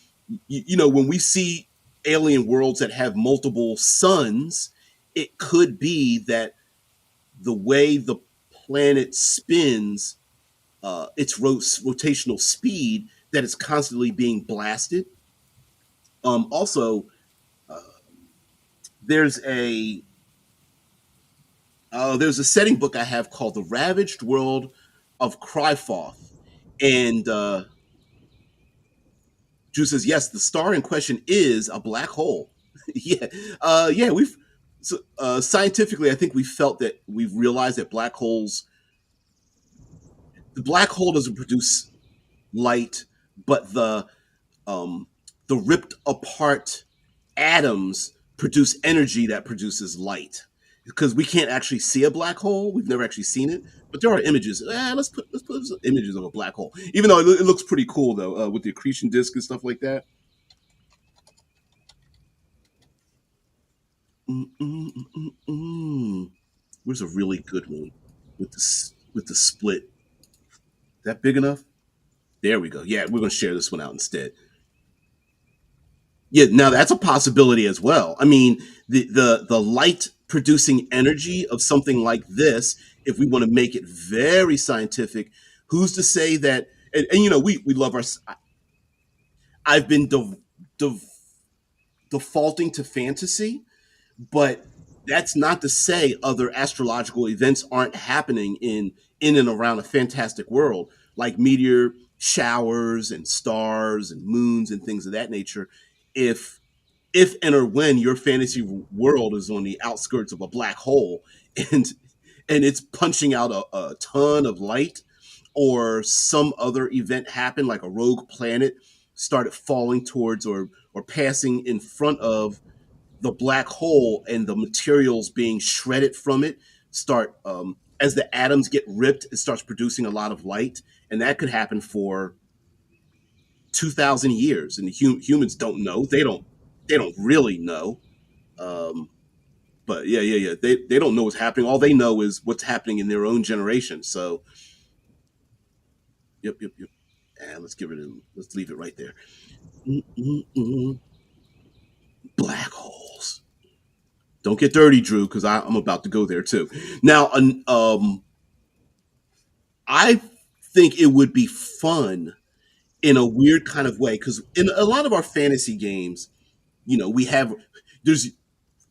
when we see alien worlds that have multiple suns, it could be that the way the planet spins, its rotational speed, that it's constantly being blasted. Also, there's a there's a setting book I have called The Ravaged World of Kryphoth. And Drew says, yes, the star in question is a black hole. Yeah. Yeah, scientifically, I think we felt that we've realized that the black hole doesn't produce light, but um, the ripped apart atoms produce energy that produces light. Because we can't actually see a black hole, we've never actually seen it, but there are images. Let's put some images of a black hole. Even though it looks pretty cool though, with the accretion disk and stuff like that. Mm-mm-mm-mm. Where's a really good one with the split? That big enough? There we go. Yeah, we're gonna share this one out instead. Yeah, now that's a possibility as well. I mean, the light producing energy of something like this, if we want to make it very scientific, who's to say that? And we love our. I've been defaulting to fantasy, but that's not to say other astrological events aren't happening in and around a fantastic world, like showers and stars and moons and things of that nature, if if and or when your fantasy world is on the outskirts of a black hole and it's punching out a ton of light, or some other event happened like a rogue planet started falling towards or passing in front of the black hole, and the materials being shredded from it start as the atoms get ripped, it starts producing a lot of light, and that could happen for 2,000 years, and the humans don't know. They don't really know. um, but yeah, they don't know what's happening. All they know is what's happening in their own generation. So yep. And let's leave it right there. Mm-mm-mm. Black holes. Don't get dirty, Drew, because I'm about to go there too. Now, I think it would be fun in a weird kind of way, because in a lot of our fantasy games, we have there's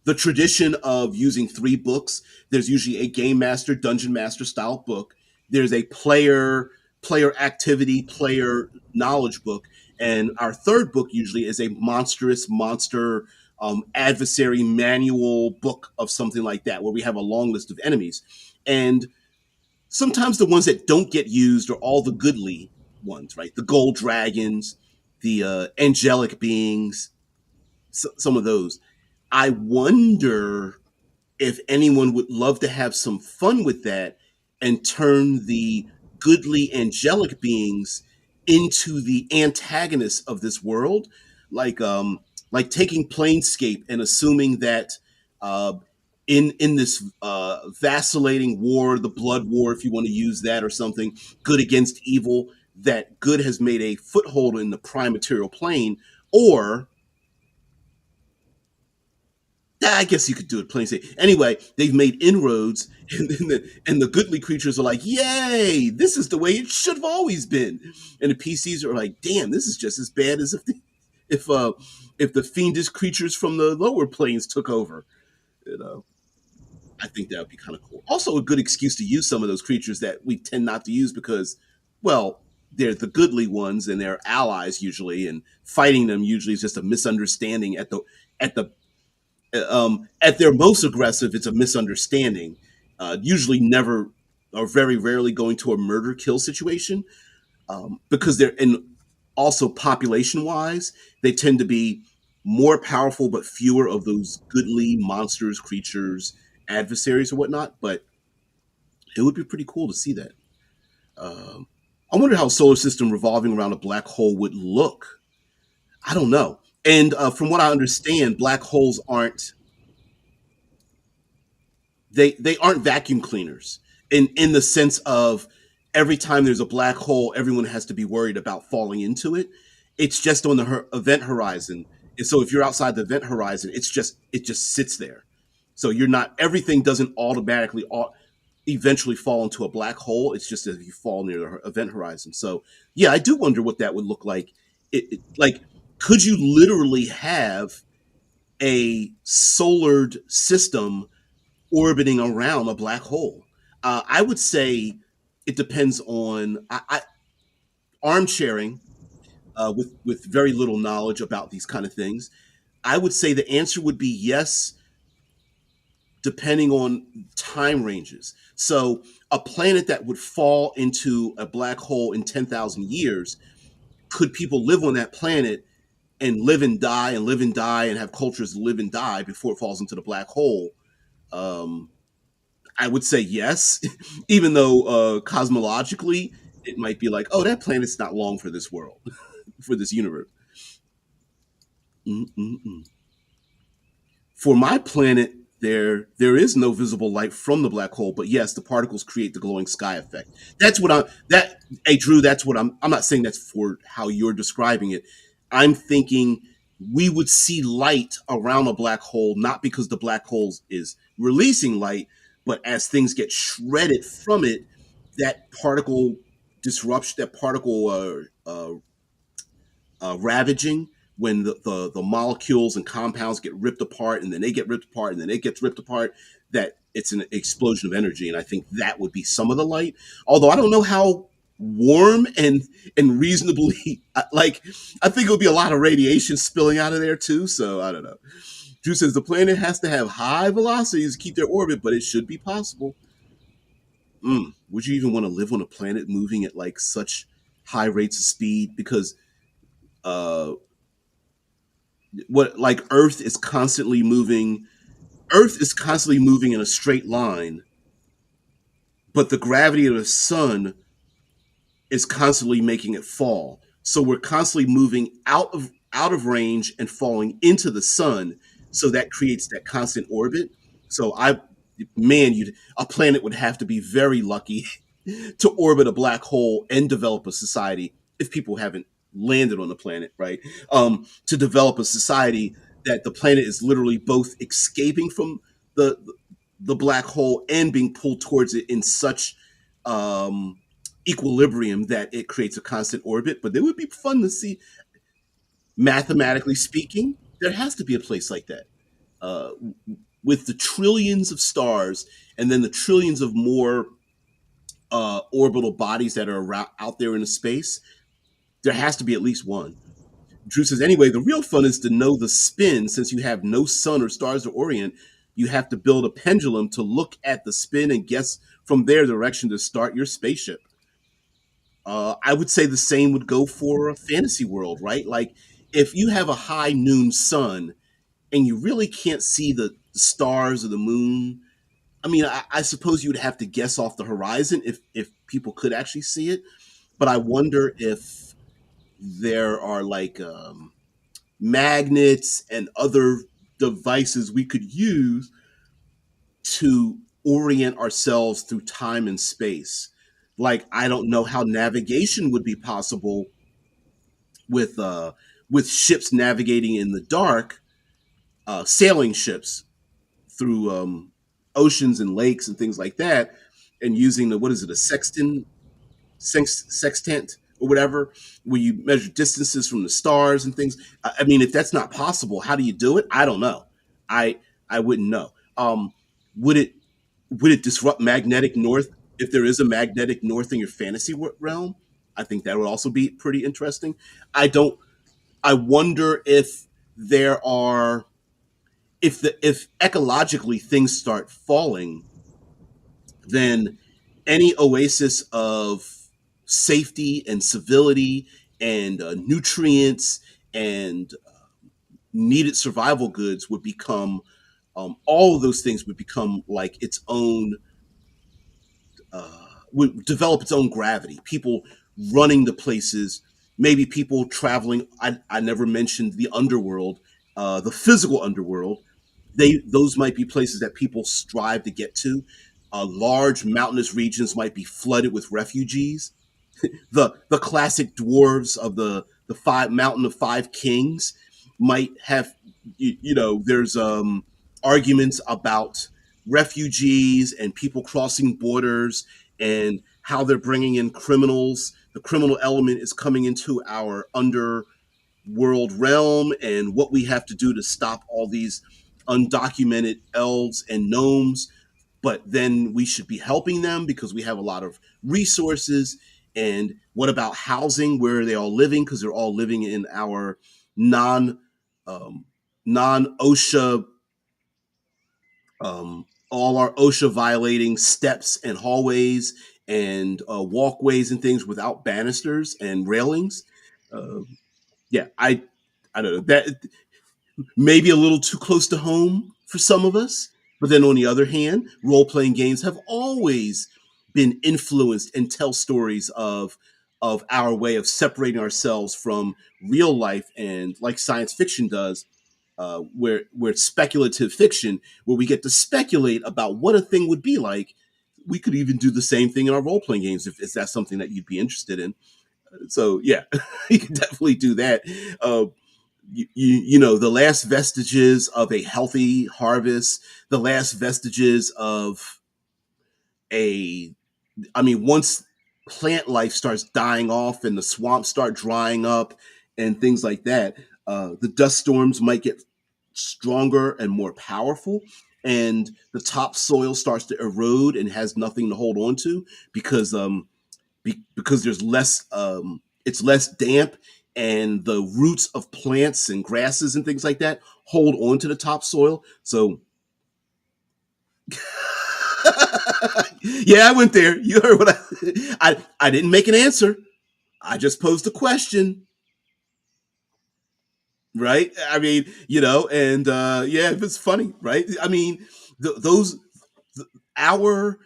the tradition of using three books. There's usually a game master, dungeon master style book. There's a player activity, player knowledge book, and our third book usually is a monstrous monster adversary manual book of something like that, where we have a long list of enemies. And sometimes the ones that don't get used are all the goodly ones, right? The gold dragons, the angelic beings, some of those. I wonder if anyone would love to have some fun with that and turn the goodly angelic beings into the antagonists of this world, like like taking Planescape and assuming that uh, in this vacillating war, the blood war, if you want to use that or something, good against evil, that good has made a foothold in the prime material plane, or I guess you could do it plain say. Anyway, they've made inroads, and the goodly creatures are like, "Yay! This is the way it should have always been." And the PCs are like, "Damn, this is just as bad as if uh, if the fiendish creatures from the lower planes took over." You know, I think that would be kind of cool. Also, a good excuse to use some of those creatures that we tend not to use because, well, they're the goodly ones and they're allies usually, and fighting them usually is just a misunderstanding at the at their most aggressive, it's a misunderstanding. Usually, never or very rarely going to a murder kill situation, because they're in also population wise, they tend to be more powerful, but fewer of those goodly monsters, creatures, adversaries, or whatnot. But it would be pretty cool to see that. Um, I wonder how a solar system revolving around a black hole would look. I don't know. And from what I understand, black holes aren't they aren't vacuum cleaners in the sense of every time there's a black hole, everyone has to be worried about falling into it. It's just on the event horizon, and so if you're outside the event horizon, it just sits there. So you're not everything doesn't automatically eventually fall into a black hole. It's just that you fall near the event horizon. So yeah, I do wonder what that would look like. Like, could you literally have a solared system orbiting around a black hole? I would say it depends on armchairing with very little knowledge about these kind of things. I would say the answer would be yes, depending on time ranges. So a planet that would fall into a black hole in 10,000 years, could people live on that planet and live and die and live and die and have cultures live and die before it falls into the black hole? Um, I would say yes, even though cosmologically it might be like, oh, that planet's not long for this world, for this universe. Mm-mm-mm. For my planet, there is no visible light from the black hole, but yes, the particles create the glowing sky effect. That's what I'm that Hey Drew, that's what I'm not saying that's for how you're describing it. I'm thinking we would see light around a black hole, not because the black hole is releasing light, but as things get shredded from it, that particle disruption, that particle ravaging, when the molecules and compounds get ripped apart, and then they get ripped apart, and then it gets ripped apart, that it's an explosion of energy. And I think that would be some of the light. Although I don't know how. warm and reasonably like I think it would be a lot of radiation spilling out of there too. So I don't know. Drew says the planet has to have high velocities to keep their orbit, but it should be possible. Would you even want to live on a planet moving at like such high rates of speed? Because uh, what like Earth is constantly moving in a straight line, but the gravity of the sun is constantly making it fall. So we're constantly moving out of range and falling into the sun. So that creates that constant orbit. So you a planet would have to be very lucky to orbit a black hole and develop a society if people haven't landed on the planet, right? To develop a society that the planet is literally both escaping from the the black hole and being pulled towards it in such um, equilibrium that it creates a constant orbit. But it would be fun to see, mathematically speaking, there has to be a place like that. Uh, with the trillions of stars and then the trillions of more orbital bodies that are out there in the space, there has to be at least one. Drew says, anyway, the real fun is to know the spin. Since you have no sun or stars to orient, you have to build a pendulum to look at the spin and guess from their direction to start your spaceship. I would say the same would go for a fantasy world, right? Like if you have a high noon sun and you really can't see the stars or the moon, I mean, I suppose you'd have to guess off the horizon if people could actually see it. But I wonder if there are like magnets and other devices we could use to orient ourselves through time and space. Like I don't know how navigation would be possible with uh with ships navigating in the dark, sailing ships through oceans and lakes and things like that, and using the what is it, a sextant or whatever, where you measure distances from the stars and things. I mean, if that's not possible, how do you do it? I don't know. I I wouldn't know. Would it would it disrupt magnetic north if there is a magnetic north in your fantasy realm? I think that would also be pretty interesting. I don't. I wonder if there are if ecologically things start falling, then any oasis of safety and civility and nutrients and needed survival goods would become all of those things would become like its own would develop its own gravity. People running to places, maybe people traveling. I never mentioned the underworld, the physical underworld. Those might be places that people strive to get to. Large mountainous regions might be flooded with refugees. The classic dwarves of the five mountain of five kings might have there's arguments about refugees and people crossing borders and how they're bringing in criminals. The criminal element is coming into our underworld realm, and what we have to do to stop all these undocumented elves and gnomes. But then we should be helping them because we have a lot of resources. And what about housing? Where are they all living? Because they're all living in our non um, non OSHA, all our OSHA violating steps and hallways and walkways and things without banisters and railings. Uh, yeah, I don't know that maybe a little too close to home for some of us. But then on the other hand, role playing games have always been influenced and tell stories of our way of separating ourselves from real life and like science fiction does, where it's speculative fiction, where we get to speculate about what a thing would be like. We could even do the same thing in our role playing games if that's something that you'd be interested in. So yeah, you can definitely do that. Uh, the last vestiges of a healthy harvest, the last vestiges of a, I mean, once plant life starts dying off and the swamps start drying up and things like that, the dust storms might get stronger and more powerful. And the topsoil starts to erode and has nothing to hold on to because because there's less it's less damp, and the roots of plants and grasses and things like that hold on to the topsoil. So yeah, I went there. You heard what I didn't make an answer. I just posed a question, right? I mean, and yeah, it's funny, right? I mean, those our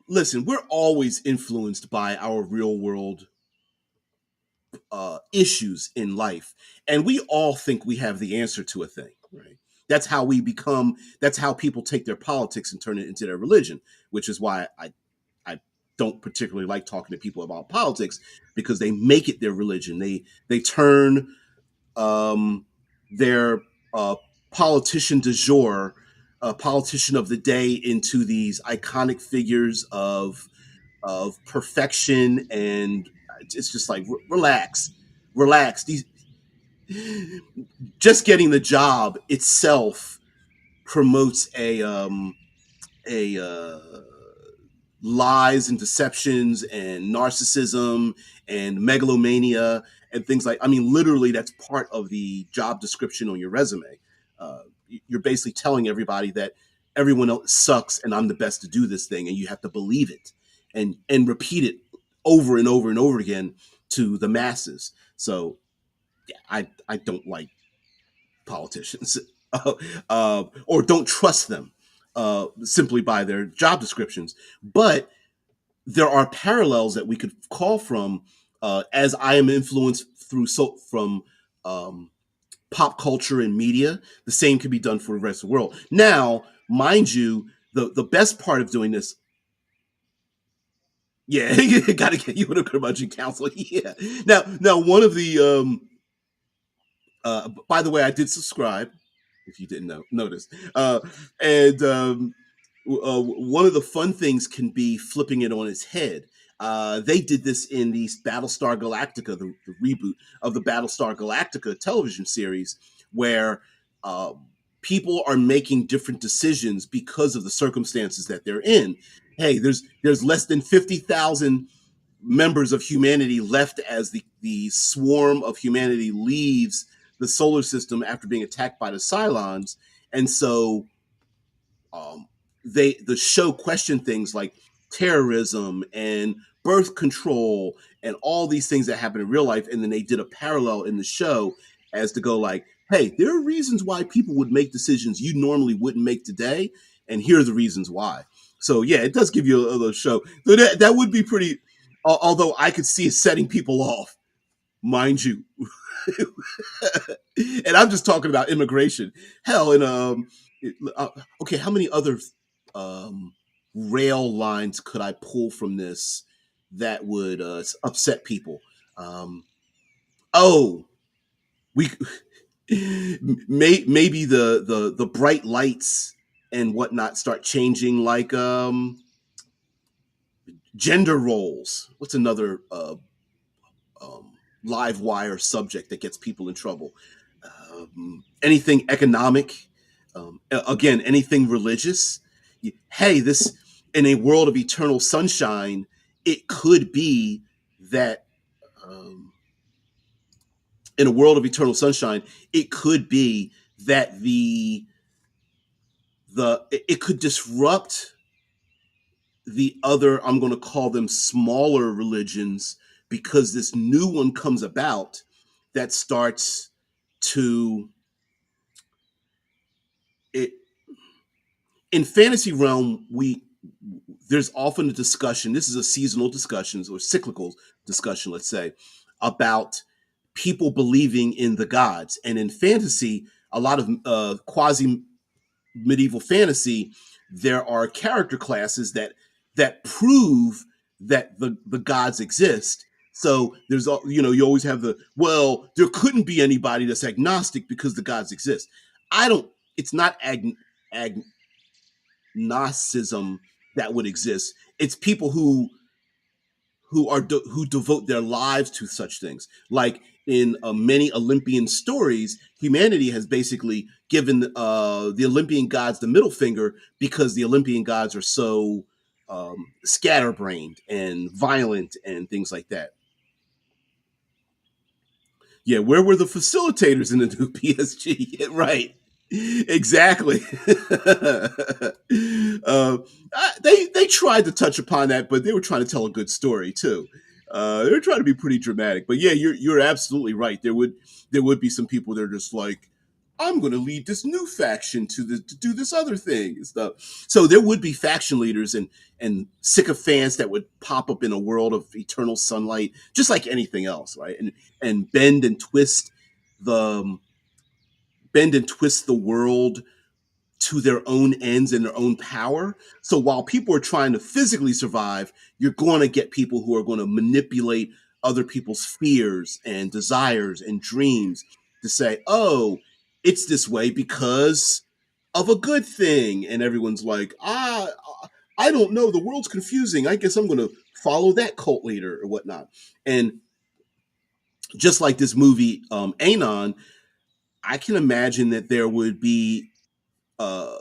listen, we're always influenced by our real world issues in life, and we all think we have the answer to a thing, right? That's how we become. That's how people take their politics and turn it into their religion, which is why I don't particularly like talking to people about politics, because they make it their religion. They turn their politician du jour, politician of the day, into these iconic figures of perfection, and it's just like relax, relax. These just getting the job itself promotes a lies and deceptions and narcissism and megalomania and things like. I mean, literally, that's part of the job description on your resume. Uh, you're basically telling everybody that everyone else sucks and I'm the best to do this thing, and you have to believe it and repeat it over and over and over again to the masses. So yeah, I don't like politicians, or don't trust them simply by their job descriptions. But there are parallels that we could call from, as I am influenced from um, pop culture and media. The same can be done for the rest of the world. Now, mind you, the best part of doing this. Yeah, you got to get you a curmudgeon counsel. Yeah. Now, one of the by the way, I did subscribe. If you didn't notice, and one of the fun things can be flipping it on its head. They did this in the Battlestar Galactica, the reboot of the Battlestar Galactica television series, where uh, people are making different decisions because of the circumstances that they're in. Hey, there's less than 50,000 members of humanity left as the swarm of humanity leaves the solar system after being attacked by the Cylons, and so um, the show questioned things like terrorism and birth control and all these things that happen in real life, and then they did a parallel in the show as to go like, hey, there are reasons why people would make decisions you normally wouldn't make today, and here are the reasons why. So yeah, it does give you a little show. So that would be pretty. Although I could see it setting people off, mind you. And I'm just talking about immigration. Hell, and okay, how many other um, rail lines could I pull from this that would upset people? Oh, we maybe the bright lights and whatnot start changing, like gender roles. What's another um, live wire subject that gets people in trouble? Anything economic, again, anything religious. Hey, this in a world of eternal sunshine, it could be that in a world of eternal sunshine, it could be that it could disrupt the other. I'm going to call them smaller religions, because this new one comes about that starts to it in fantasy realm. We There's often a discussion. This is a seasonal discussion or cyclical discussion, let's say, about people believing in the gods. And in fantasy, a lot of quasi medieval fantasy, there are character classes that prove that the gods exist. So you always have there couldn't be anybody that's agnostic because the gods exist. I don't. It's not agnosticism that would exist. It's people who devote their lives to such things. Like in many Olympian stories, humanity has basically given the Olympian gods the middle finger, because the Olympian gods are so scatterbrained and violent and things like that. Yeah, where were the facilitators in the new PSG? Right. Exactly. They tried to touch upon that, but they were trying to tell a good story too. They were trying to be pretty dramatic. But yeah, you're absolutely right. There would be some people that are just like, I'm going to lead this new faction to do this other thing and stuff. So there would be faction leaders and sycophants that would pop up in a world of eternal sunlight, just like anything else, right? And the bend and twist the world to their own ends and their own power. So while people are trying to physically survive, you're going to get people who are going to manipulate other people's fears and desires and dreams to say, oh, it's this way because of a good thing. And everyone's like, I don't know. The world's confusing. I guess I'm going to follow that cult leader or whatnot. And just like this movie, Anon, I can imagine that there would be uh,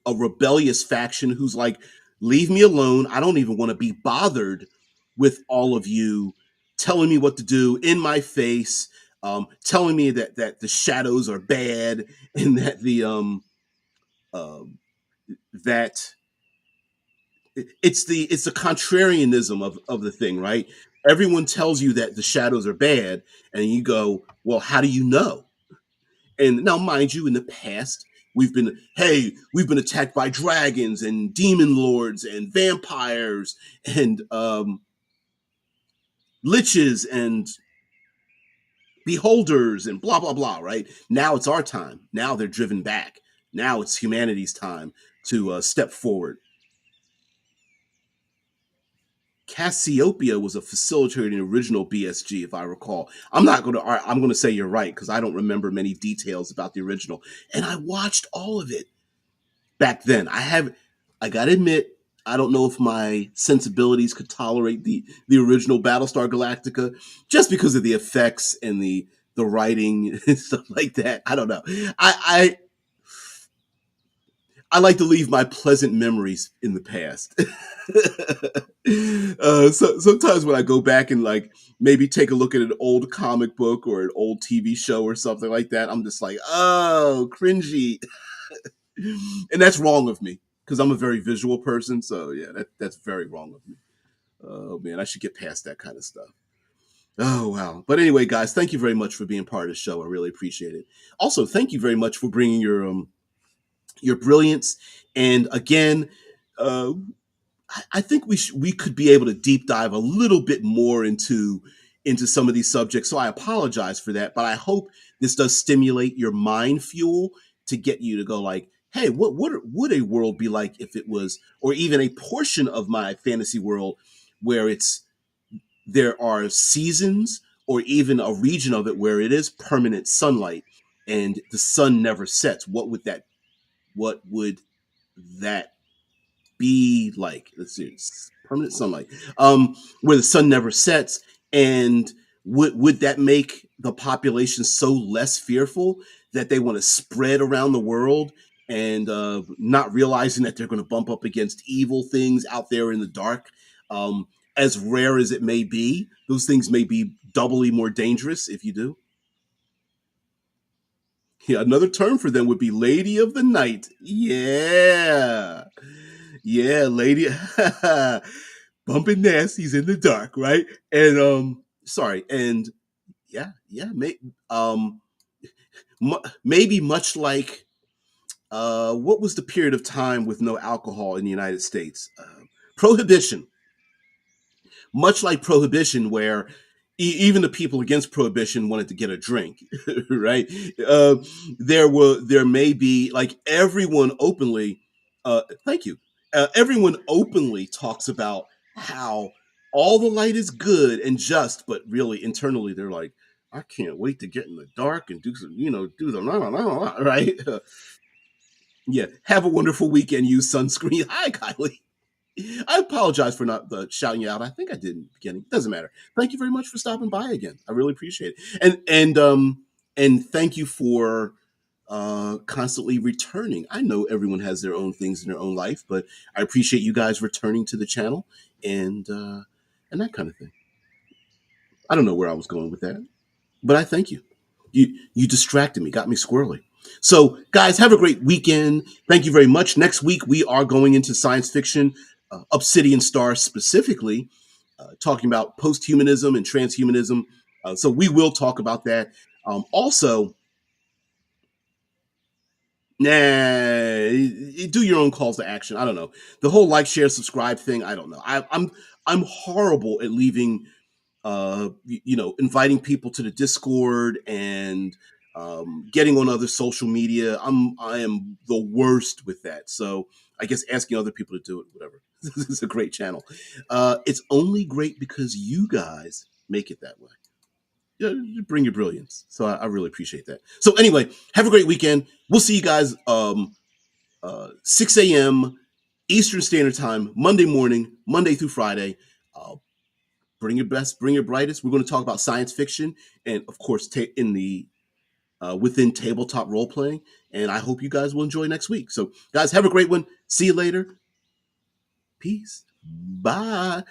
a rebellious faction who's like, leave me alone. I don't even want to be bothered with all of you telling me what to do in my face, telling me that the shadows are bad and that uh, that it's the contrarianism of the thing, right? Everyone tells you that the shadows are bad, and you go, well, how do you know? And now, mind you, in the past, we've been attacked by dragons and demon lords and vampires and liches and beholders and blah blah blah. Right now, it's our time. Now they're driven back. Now it's humanity's time to step forward. Cassiopeia was a facilitator in the original BSG, if I recall. I'm going to say you're right because I don't remember many details about the original, and I watched all of it back then. I gotta admit, I don't know if my sensibilities could tolerate the original Battlestar Galactica just because of the effects and the writing and stuff like that. I don't know. I like to leave my pleasant memories in the past. So sometimes when I go back and like maybe take a look at an old comic book or an old TV show or something like that, I'm just like, oh, cringy. And that's wrong of me because I'm a very visual person. So yeah, that's very wrong of me. Oh man, I should get past that kind of stuff. Oh wow. But anyway, guys, thank you very much for being part of the show. I really appreciate it. Also, thank you very much for bringing your brilliance. And again, uh, I think we could be able to deep dive a little bit more into some of these subjects. So I apologize for that, but I hope this does stimulate your mind fuel to get you to go like, hey, what would a world be like if it was, or even a portion of my fantasy world where there are seasons, or even a region of it where it is permanent sunlight and the sun never sets. What would that be like? Let's see, it's permanent sunlight, where the sun never sets, and would that make the population so less fearful that they want to spread around the world and not realizing that they're going to bump up against evil things out there in the dark? Um, as rare as it may be, those things may be doubly more dangerous if you do. Yeah, another term for them would be Lady of the Night. Yeah. Yeah, lady bumping nasties in the dark, right? And sorry, and yeah, um maybe much like what was the period of time with no alcohol in the United States? Prohibition, much like prohibition, where even the people against prohibition wanted to get a drink, right? Uh, there may be like everyone openly. Thank you. Everyone openly talks about how all the light is good and just, but really internally they're like, I can't wait to get in the dark and do some, do the right. Yeah. Have a wonderful weekend. Use sunscreen. Hi, Kylie. I apologize for not shouting you out. I think I did in the beginning. Doesn't matter. Thank you very much for stopping by again. I really appreciate it. And thank you for constantly returning. I know everyone has their own things in their own life, but I appreciate you guys returning to the channel and that kind of thing. I don't know where I was going with that, but I thank you. You distracted me, got me squirrely. So, guys, have a great weekend. Thank you very much. Next week we are going into science fiction, Obsidian Star specifically, talking about post-humanism and transhumanism. So we will talk about that. Also, nah, do your own calls to action. I don't know the whole like, share, subscribe thing. I don't know. I'm horrible at leaving inviting people to the Discord and getting on other social media. I am the worst with that. So I guess asking other people to do it, whatever. This is a great channel. It's only great because you guys make it that way. Yeah, you bring your brilliance. So I really appreciate that. So anyway, have a great weekend. We'll see you guys 6 a.m. Eastern Standard Time, Monday morning, Monday through Friday. Bring your best, bring your brightest. We're going to talk about science fiction and, of course, in the within tabletop role playing. And I hope you guys will enjoy next week. So, guys, have a great one. See you later. Peace. Bye.